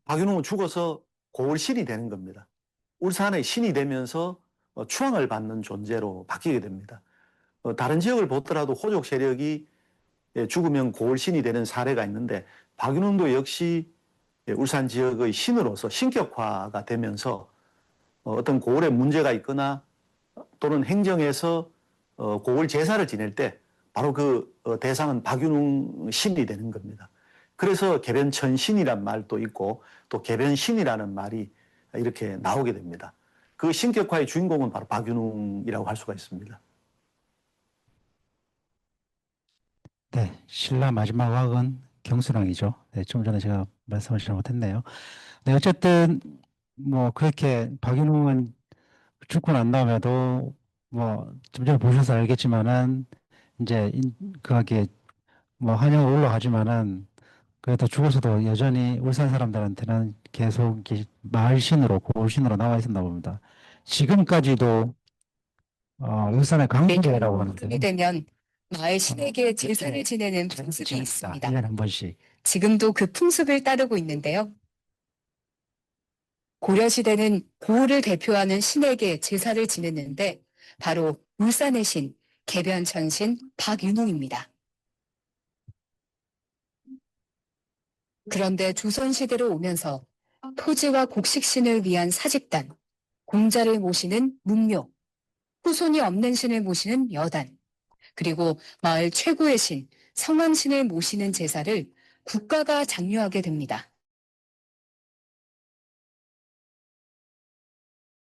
박윤웅은 죽어서 고을신이 되는 겁니다. 울산의 신이 되면서 추앙을 받는 존재로 바뀌게 됩니다. 다른 지역을 보더라도 호족 세력이 죽으면 고을신이 되는 사례가 있는데 박윤웅도 역시 울산 지역의 신으로서 신격화가 되면서 어떤 고을에 문제가 있거나 또는 행정에서 고을 제사를 지낼 때 바로 그 대상은 박윤웅 신이 되는 겁니다. 그래서 개변천신이란 말도 있고 또 개변신이라는 말이 이렇게 나오게 됩니다. 그 신격화의 주인공은 바로 박윤웅이라고 할 수가 있습니다. 네, 신라 마지막 왕은 경순왕이죠. 네, 좀 전에 제가 말씀을 잘못했네요. 네, 어쨌든 뭐 그렇게 박윤웅은 죽고 난 다음에도 뭐 좀 전에 보셔서 알겠지만은 이제 그하게 뭐 한양을 올라가지만은 그래도 죽어서도 여전히 울산 사람들한테는 계속 마을신으로 고을신으로 남아 있었나 봅니다. 지금까지도 울산의 강릉이라고 하는데 되면 마을 신에게 제사를 지내는 풍습이 있습니다. 1년에 한 번씩. 지금도 그 풍습을 따르고 있는데요. 고려시대는 고을을 대표하는 신에게 제사를 지냈는데 바로 울산의 신, 개변천신 박윤웅입니다. 그런데 조선시대로 오면서 토지와 곡식신을 위한 사직단, 공자를 모시는 문묘, 후손이 없는 신을 모시는 여단, 그리고 마을 최고의 신, 성왕신을 모시는 제사를 국가가 장려하게 됩니다.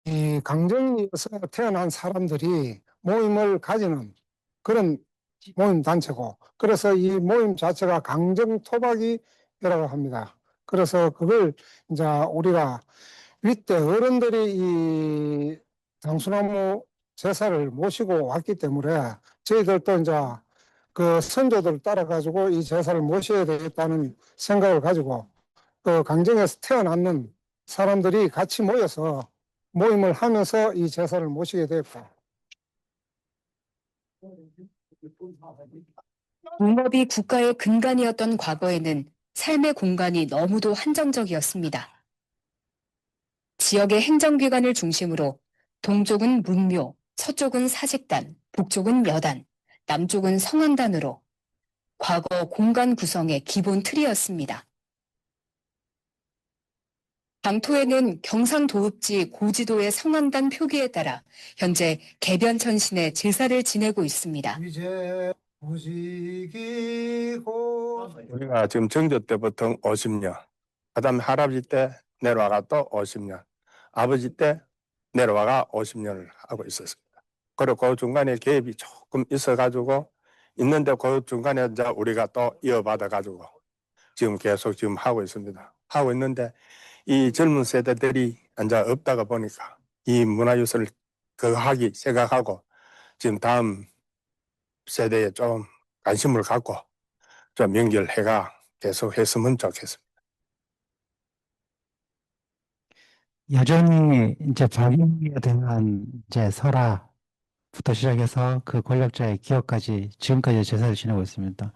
이 강정에서 태어난 사람들이 모임을 가지는 그런 모임 단체고, 그래서 이 모임 자체가 강정토박이라고 합니다. 그래서 그걸 이제 우리가 윗대 어른들이 이 당수나무 제사를 모시고 왔기 때문에 저희들도 이제 그 선조들을 따라가지고 이 제사를 모셔야 되겠다는 생각을 가지고 그 강정에서 태어났는 사람들이 같이 모여서 모임을 하면서 이 제사를 모시게 됐고. 농업이 국가의 근간이었던 과거에는 삶의 공간이 너무도 한정적이었습니다. 지역의 행정기관을 중심으로 동쪽은 문묘, 서쪽은 사직단, 북쪽은 여단, 남쪽은 성황단으로 과거 공간 구성의 기본 틀이었습니다. 방토에는 경상도읍지 고지도의 성황단 표기에 따라 현재 개변천신의 제사를 지내고 있습니다. 이제 무지기고 우리가 지금 정조 때부터 50년, 그다음에 할아버지 때 내려와가 또 50년, 아버지 때 내려와가 50년을 하고 있었습니다. 그리고 그 중간에 개입이 조금 있어가지고 있는데 그 중간에 이제 우리가 또 이어받아가지고 지금 계속 지금 하고 있습니다. 하고 있는데 이 젊은 세대들이 이제 없다가 보니까 이 문화유산을 하기 생각하고 지금 다음 세대에 좀 관심을 갖고 좀 연결해가 계속 했으면 좋겠습니다. 여전히 이제 박인기에 대한 이제 설화부터 시작해서 그 권력자의 기억까지 지금까지 제사를 지내고 있습니다.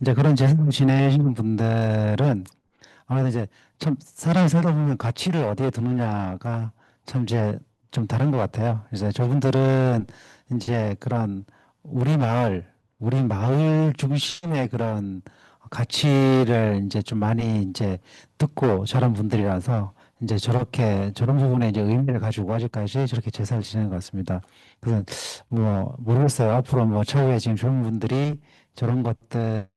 이제 그런 제사를 지내시는 분들은 아무래도 이제 참 사람이 살다 보면 가치를 어디에 두느냐가 참 이제 좀 다른 것 같아요. 그래서 저분들은 이제 그런 우리 마을 중심의 그런 가치를 이제 좀 많이 이제 듣고 자란 분들이라서 이제 저런 부분에 이제 의미를 가지고 아직까지 저렇게 제사를 지내는 것 같습니다. 그래서 뭐 모르겠어요. 앞으로 뭐 차후에 지금 젊은 분들이 저런 것들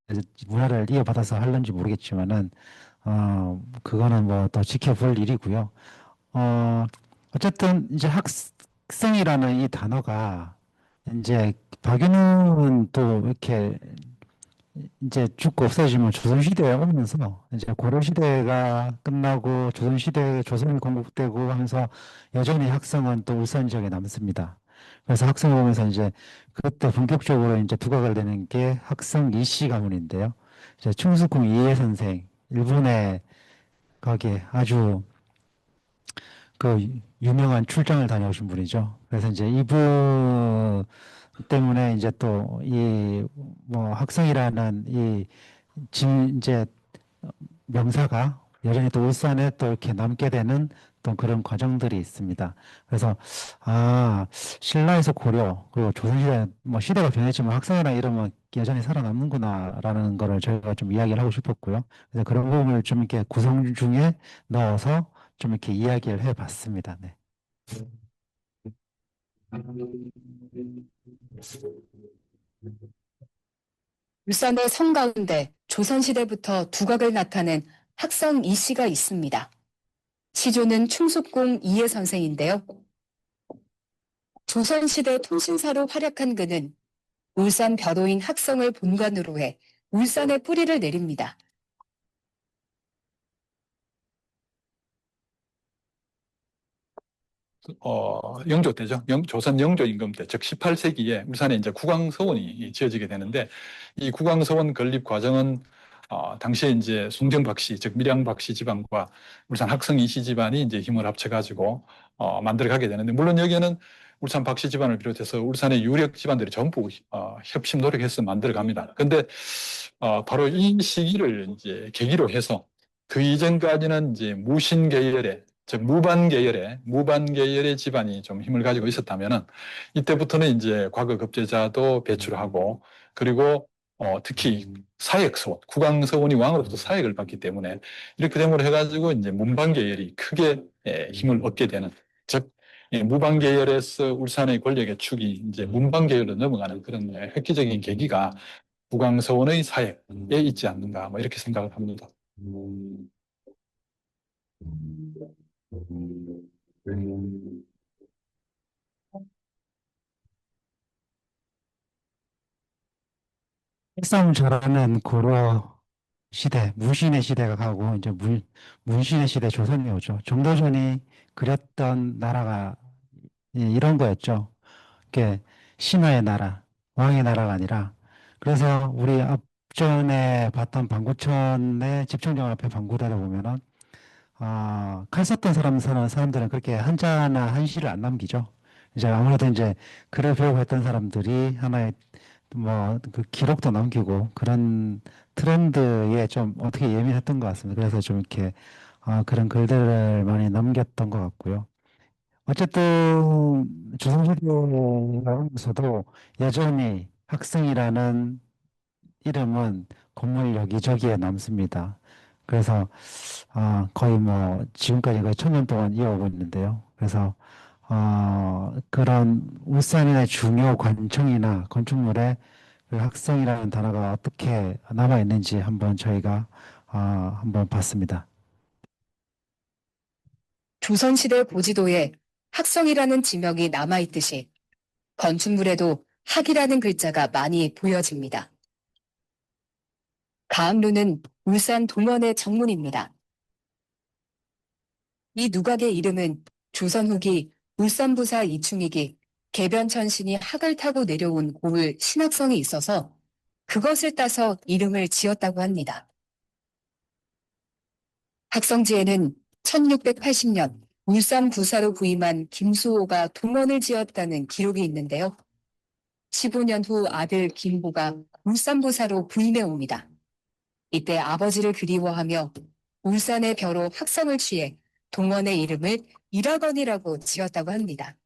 문화를 이어받아서 할는지 모르겠지만은 그거는 뭐 더 지켜볼 일이고요. 어쨌든 이제 학생이라는 이 단어가 이제 박윤훈은 또 이렇게 이제 죽고 없어지면 조선시대에 오면서 이제 고려시대가 끝나고 조선이 건국되고 하면서 여전히 학성은 또 울산 지역에 남습니다. 그래서 학성을 보면서 이제 그때 본격적으로 이제 두각을 내는 게 학성 이씨 가문인데요. 이제 충숙궁 이해 선생, 일본에 거기에 아주 그 유명한 출장을 다녀오신 분이죠. 그래서 이제 이분 때문에 이제 또 이 뭐 학성이라는 이제 명사가 여전히 또 울산에 또 이렇게 남게 되는 또 그런 과정들이 있습니다. 그래서 신라에서 고려 그리고 조선시대 뭐 시대가 변했지만 학성이라는 이름은 여전히 살아남는구나라는 거를 저희가 좀 이야기를 하고 싶었고요. 그래서 그런 부분을 좀 이렇게 구성 중에 넣어서 좀 이렇게 이야기를 해봤습니다. 네. 울산의 성 가운데 조선시대부터 두각을 나타낸 학성 이씨가 있습니다. 시조는 충숙궁 이해 선생인데요. 조선시대 통신사로 활약한 그는 울산 벼도인 학성을 본관으로 해 울산에 뿌리를 내립니다. 영조 때죠. 조선 영조 임금 때, 즉 18세기에 울산에 이제 국왕서원이 지어지게 되는데 이 국왕서원 건립 과정은 당시에 이제 송정박씨, 즉 밀양박씨 집안과 울산 학성 이씨 집안이 이제 힘을 합쳐가지고 만들어가게 되는데 물론 여기에는 울산 박씨 집안을 비롯해서 울산의 유력 집안들이 전부 협심 노력해서 만들어갑니다. 근데 바로 이 시기를 이제 계기로 해서 그 이전까지는 이제 무신 계열의 즉 무반 계열의 집안이 좀 힘을 가지고 있었다면은 이때부터는 이제 과거 급제자도 배출하고 그리고 특히 사역서원, 국왕서원이 왕으로부터 사역을 받기 때문에 이렇게 됨으로 해가지고 이제 문반 계열이 크게 힘을 얻게 되는 즉 무반 계열에서 울산의 권력의 축이 이제 문반 계열로 넘어가는 그런 획기적인 계기가 국왕서원의 사역에 있지 않는가 뭐 이렇게 생각을 합니다. 핵싸움 잘하는 고려 시대, 무신의 시대가 가고 이제 문신의 시대 조선이 오죠. 정도전이 그렸던 나라가 이런 거였죠. 이게 신하의 나라, 왕의 나라가 아니라 그래서 우리 앞전에 봤던 방구천의 집정령 앞에 방구대를 보면은 칼 썼던 사람들은 그렇게 한자나 한시를 안 남기죠. 이제 아무래도 이제 글을 배우고 했던 사람들이 하나의 뭐 그 기록도 남기고 그런 트렌드에 좀 어떻게 예민했던 것 같습니다. 그래서 좀 이렇게 그런 글들을 많이 남겼던 것 같고요. 어쨌든 조선시대에서도 여전히 학성이라는 이름은 건물 여기저기에 남습니다. 그래서 거의 뭐 지금까지 거의 1000년 동안 이어오고 있는데요. 그래서 그런 울산의 중요 관청이나 건축물에 그 학성이라는 단어가 어떻게 남아 있는지 한번 저희가 한번 봤습니다. 조선시대 고지도에 학성이라는 지명이 남아있듯이 건축물에도 학이라는 글자가 많이 보여집니다. 가암루는 울산 동원의 정문입니다. 이 누각의 이름은 조선 후기 울산부사 이충익이 개변천신이 학을 타고 내려온 고을 신학성이 있어서 그것을 따서 이름을 지었다고 합니다. 학성지에는 1680년 울산 부사로 부임한 김수호가 동원을 지었다는 기록이 있는데요. 15년 후 아들 김보가 울산부사로 부임해 옵니다. 이때 아버지를 그리워하며 울산의 벼로 학성을 취해 동원의 이름을 일학원이라고 지었다고 합니다.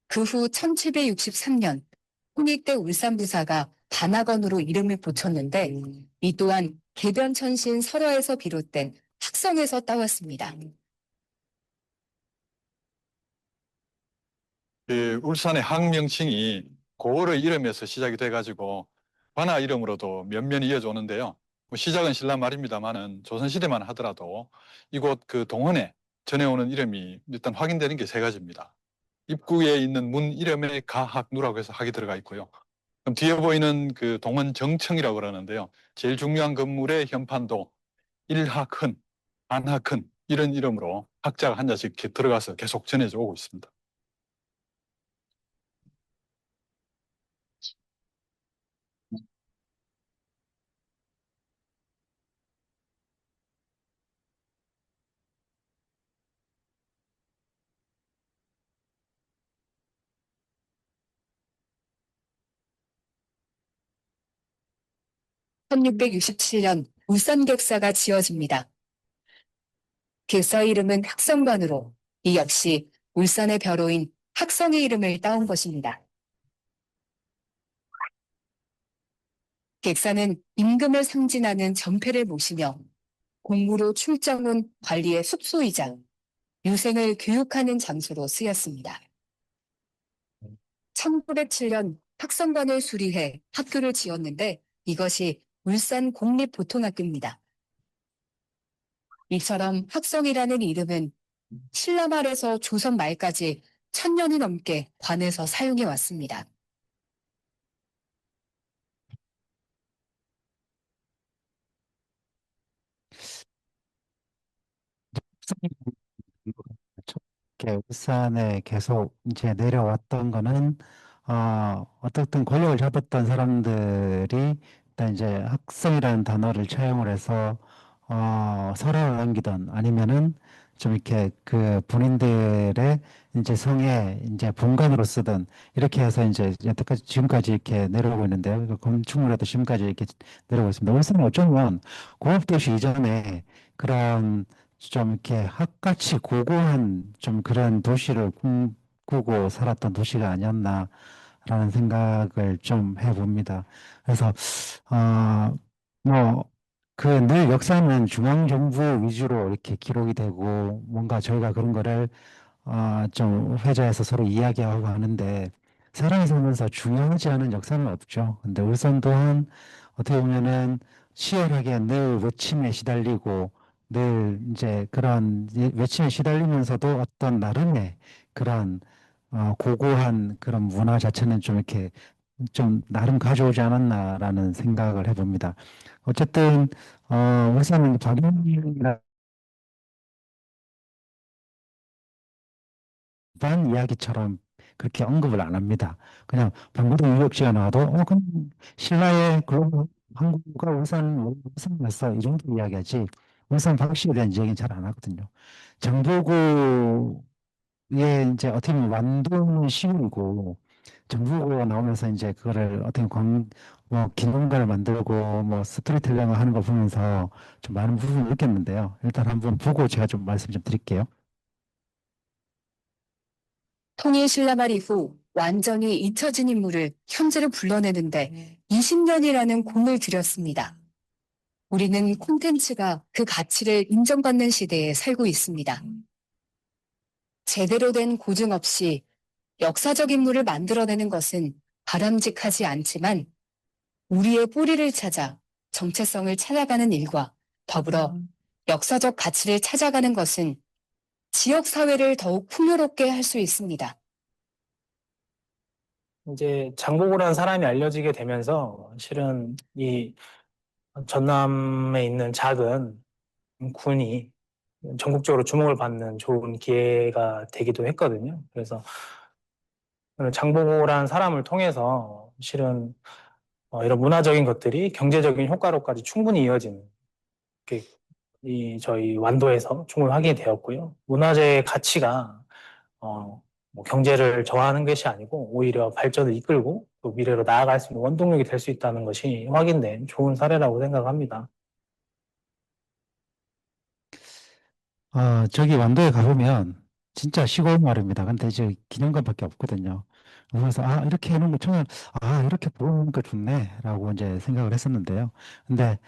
그 후 1763년 홍익대 울산부사가 단학원으로 이름을 붙였는데 이 또한 개변천신 설화에서 비롯된 학성에서 따왔습니다. 울산의 학명칭이 고을의 이름에서 시작이 돼가지고 관아 이름으로도 면면이 이어져 오는데요. 뭐 시작은 신라 말입니다만은 조선시대만 하더라도 이곳 그 동원에 전해오는 이름이 일단 확인되는 게 세 가지입니다. 입구에 있는 문 이름에 가학루라고 해서 학이 들어가 있고요. 그럼 뒤에 보이는 그 동원 정청이라고 그러는데요. 제일 중요한 건물의 현판도 일학흔, 안학흔 이런 이름으로 학자가 한 자씩 이렇게 들어가서 계속 전해져 오고 있습니다. (1667년) 울산 객사가 지어집니다. 객사 이름은 학성관으로 이 역시 울산의 벼로인 학성의 이름을 따온 것입니다. 객사는 임금을 상징하는 전패를 모시며 공무로 출정 온 관리의 숙소이자 유생을 교육하는 장소로 쓰였습니다. 1907년 학성관을 수리해 학교를 지었는데 이것이 울산 공립보통학교입니다. 이처럼 학성이라는 이름은 신라 말에서 조선 말까지 1000년이 넘게 관에서 사용해 왔습니다. 이렇게 울산에 계속 이제 내려왔던 거는 어떻든 권력을 잡았던 사람들이 일단 이제 학성이라는 단어를 차용을 해서 설화를 남기던 아니면은 좀 이렇게 그 본인들의 이제 성에 이제 본관으로 쓰던 이렇게 해서 이제 여태까지 지금까지 이렇게 내려오고 있는데요. 그 건축물에도 지금까지 이렇게 내려오고 있습니다. 울산은 어쩌면 공업도시 이전에 그런 좀 이렇게 학같이 고고한 좀 그런 도시를 꿈꾸고 살았던 도시가 아니었나라는 생각을 좀 해봅니다. 그래서 뭐 그 늘 역사는 중앙정부 위주로 이렇게 기록이 되고 뭔가 저희가 그런 거를 좀 회자해서 서로 이야기하고 하는데 살아살면서 중요하지 않은 역사는 없죠. 근데 울산 또한 어떻게 보면은 치열하게 늘 외침에 시달리고 늘 이제 그런 외침에 시달리면서도 어떤 나름의 그런 고고한 그런 문화 자체는 좀 이렇게 좀 나름 가져오지 않았나라는 생각을 해봅니다. 어쨌든 울산은 박영민이라는 일반 이야기처럼 그렇게 언급을 안 합니다. 그냥 방구동 유적지가 나와도 그럼 신라의 글로벌 항구가 울산이었어 이 정도 이야기하지 울산 박씨에 대한 이야기는 잘 안 하거든요. 장보고의 이제 어떻게 보면 완도는 시골이고 정부가 나오면서 이제 그거를 어떻게 뭐 기념관을 만들고 뭐 스토리텔링을 하는 거 보면서 좀 많은 부분을 느꼈는데요. 일단 한번 보고 제가 좀 말씀 좀 드릴게요. 통일 신라말 이후 완전히 잊혀진 인물을 현재로 불러내는데 20년이라는 공을 들였습니다. 우리는 콘텐츠가 그 가치를 인정받는 시대에 살고 있습니다. 제대로 된 고증 없이 역사적 인물을 만들어내는 것은 바람직하지 않지만 우리의 뿌리를 찾아 정체성을 찾아가는 일과 더불어 역사적 가치를 찾아가는 것은 지역 사회를 더욱 풍요롭게 할 수 있습니다. 이제 장보고라는 사람이 알려지게 되면서 실은 이 전남에 있는 작은 군이 전국적으로 주목을 받는 좋은 기회가 되기도 했거든요. 그래서 장보고라는 사람을 통해서 실은 이런 문화적인 것들이 경제적인 효과로까지 충분히 이어지는 이 저희 완도에서 충분히 확인이 되었고요. 문화재의 가치가 뭐 경제를 저하하는 것이 아니고 오히려 발전을 이끌고 또 미래로 나아갈 수 있는 원동력이 될 수 있다는 것이 확인된 좋은 사례라고 생각합니다. 저기 완도에 가보면 진짜 시골 마을입니다. 근데 이제 기념관밖에 없거든요. 그래서 이렇게 해놓은 거 처음에 이렇게 보니까 좋네라고 이제 생각을 했었는데요. 근데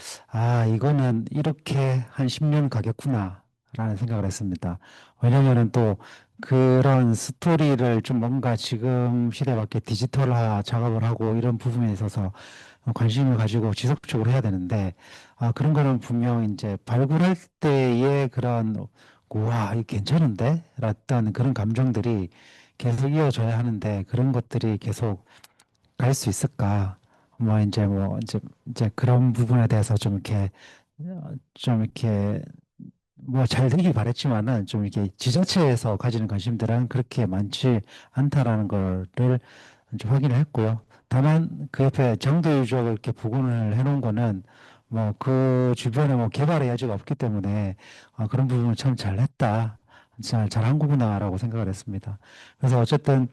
이거는 이렇게 한 10년 가겠구나라는 생각을 했습니다. 왜냐면은 또 그런 스토리를 좀 뭔가 지금 시대에 맞게 디지털화 작업을 하고 이런 부분에 있어서 관심을 가지고 지속적으로 해야 되는데 그런 거는 분명 이제 발굴할 때의 그런 우와, 이거 괜찮은데? 라던 그런 감정들이 계속 이어져야 하는데 그런 것들이 계속 갈 수 있을까? 이제 그런 부분에 대해서 좀 이렇게 뭐 잘 되길 바랬지만은 좀 이렇게 지자체에서 가지는 관심들은 그렇게 많지 않다라는 거를 좀 확인을 했고요. 다만 그 옆에 정도 유적을 이렇게 복원을 해놓은 거는 뭐 그 주변에 뭐 개발의 여지가 없기 때문에 그런 부분을 참 잘했다. 잘한 거구나라고 생각을 했습니다. 그래서 어쨌든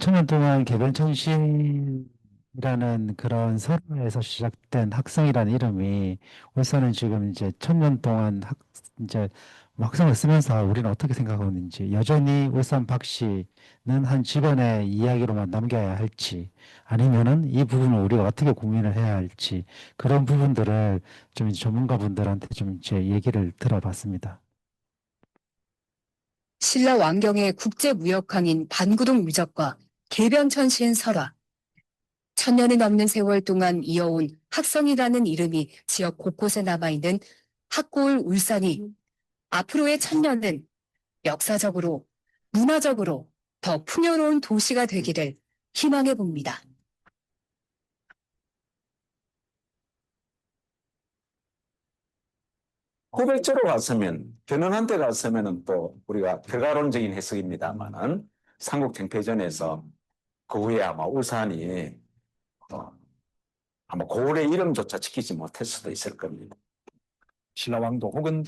천년 동안 개변천신이라는 그런 설에서 시작된 학성이라는 이름이 울산은 지금 이제 천년 동안 이제 학성을 쓰면서 우리는 어떻게 생각하고 있는지 여전히 울산 박씨는 한 집안의 이야기로만 남겨야 할지 아니면은 이 부분을 우리가 어떻게 고민을 해야 할지 그런 부분들을 좀 이제 전문가분들한테 좀 이제 얘기를 들어봤습니다. 신라 왕경의 국제무역항인 반구동 유적과 개변천신 설화, 천년이 넘는 세월 동안 이어온 학성이라는 이름이 지역 곳곳에 남아있는 학고을 울산이 앞으로의 천년은 역사적으로, 문화적으로 더 풍요로운 도시가 되기를 희망해 봅니다. 후백제로 갔으면 견훤한테 갔으면은 또 우리가 결과론적인 해석입니다만은 삼국쟁패전에서 그 후에 아마 울산이 아마 고을의 이름조차 지키지 못할 수도 있을 겁니다. 신라왕도 혹은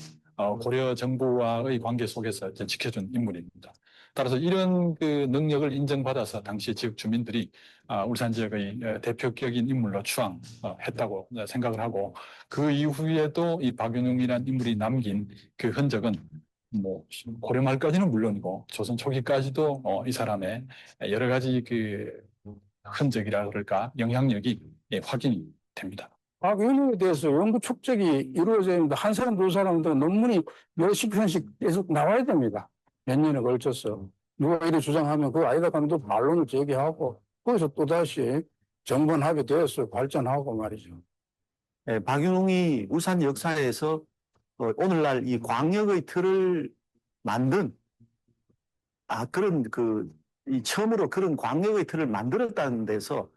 고려 정부와의 관계 속에서 지켜준 인물입니다. 따라서 이런 그 능력을 인정받아서 당시 지역 주민들이 울산 지역의 대표격인 인물로 추앙했다고 생각을 하고 그 이후에도 이 박윤웅이라는 인물이 남긴 그 흔적은 뭐 고려 말까지는 물론이고 조선 초기까지도 이 사람의 여러 가지 그 흔적이라 그럴까 영향력이 확인이 됩니다. 박윤웅에 대해서 연구 축적이 이루어져 있는데 한 사람 두 사람도 논문이 몇십 편씩 계속 나와야 됩니다. 몇 년에 걸쳐서 누가 이래 주장하면 그거 아니다 하면 또 반론을 제기하고 거기서 또다시 정번하게 되어서 발전하고 말이죠. 박윤웅이 울산 역사에서 오늘날 이 광역의 틀을 만든 그런 이 처음으로 그런 광역의 틀을 만들었다는 데서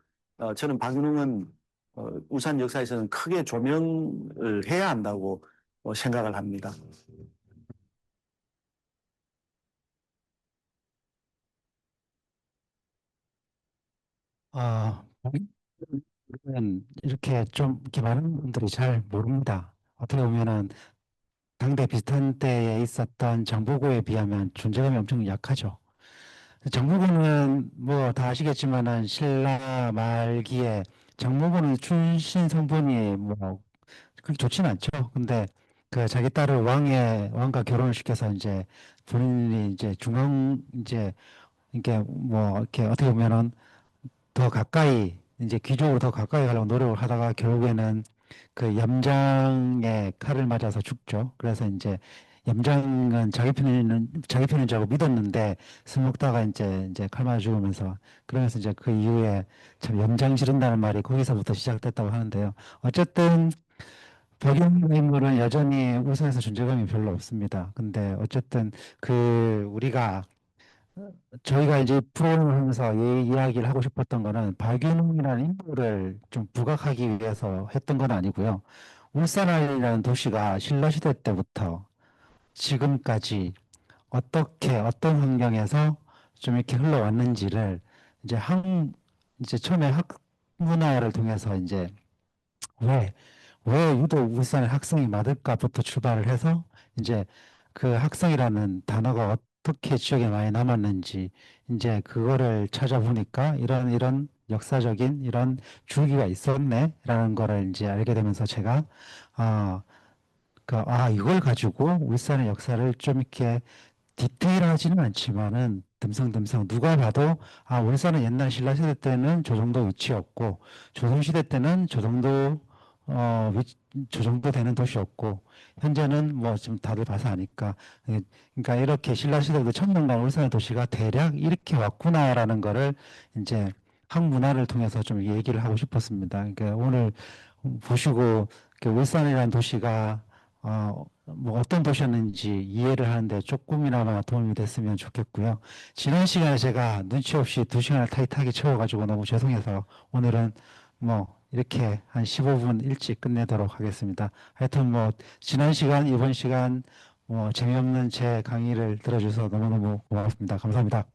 저는 박윤웅은 울산 역사에서는 크게 조명을 해야 한다고 생각을 합니다. 이렇게 좀 이렇게 많은 분들이 잘 모릅니다. 어떻게 보면은 당대 비슷한 때에 있었던 장보고에 비하면 존재감이 엄청 약하죠. 정무군은 뭐 다 아시겠지만은 신라 말기에 정무군은 출신 성분이 뭐 그렇게 좋지는 않죠. 근데 그 자기 딸을 왕과 결혼을 시켜서 이제 본인이 이제 이제 이게 뭐 이렇게 어떻게 보면은 더 가까이 이제 귀족으로 더 가까이 가려고 노력을 하다가 결국에는 그 염장의 칼을 맞아서 죽죠. 그래서 이제 염장은 자기 편인 줄 알고 믿었는데 술 먹다가 이제 칼 맞아 죽으면서 그러면서 이제 그 이후에 참 염장 지른다는 말이 거기서부터 시작됐다고 하는데요. 어쨌든 박용의 인물은 여전히 울산에서 존재감이 별로 없습니다. 근데 어쨌든 우리가 저희가 이제 프로그램을 하면서 이 이야기를 하고 싶었던 거는 박윤웅이라는 인물을 좀 부각하기 위해서 했던 건 아니고요. 울산이라는 도시가 신라시대 때부터 지금까지 어떤 환경에서 좀 이렇게 흘러왔는지를 이제 이제 처음에 학문화를 통해서 이제 왜 유독 울산의 학성이 많을까부터 출발을 해서 이제 그 학성이라는 단어가 어떻게 지역에 많이 남았는지 이제 그거를 찾아보니까 이런 역사적인 이런 주기가 있었네라는 거를 이제 알게 되면서 제가 이걸 가지고 울산의 역사를 좀 이렇게 디테일하지는 않지만은 듬성듬성 누가 봐도 울산은 옛날 신라시대 때는 저 정도 위치였고 조선시대 때는 저 정도 되는 도시였고 현재는 뭐 지금 다들 봐서 아니까 그러니까 이렇게 신라시대부터 천년간 울산의 도시가 대략 이렇게 왔구나라는 거를 이제 학문화를 통해서 좀 얘기를 하고 싶었습니다. 그러니까 오늘 보시고 울산이라는 도시가 뭐 어떤 도시였는지 이해를 하는데 조금이나마 도움이 됐으면 좋겠고요. 지난 시간에 제가 눈치 없이 2시간을 타이트하게 채워가지고 너무 죄송해서 오늘은 뭐 이렇게 한 15분 일찍 끝내도록 하겠습니다. 하여튼 뭐 지난 시간, 이번 시간 뭐 재미없는 제 강의를 들어주셔서 너무너무 고맙습니다. 감사합니다.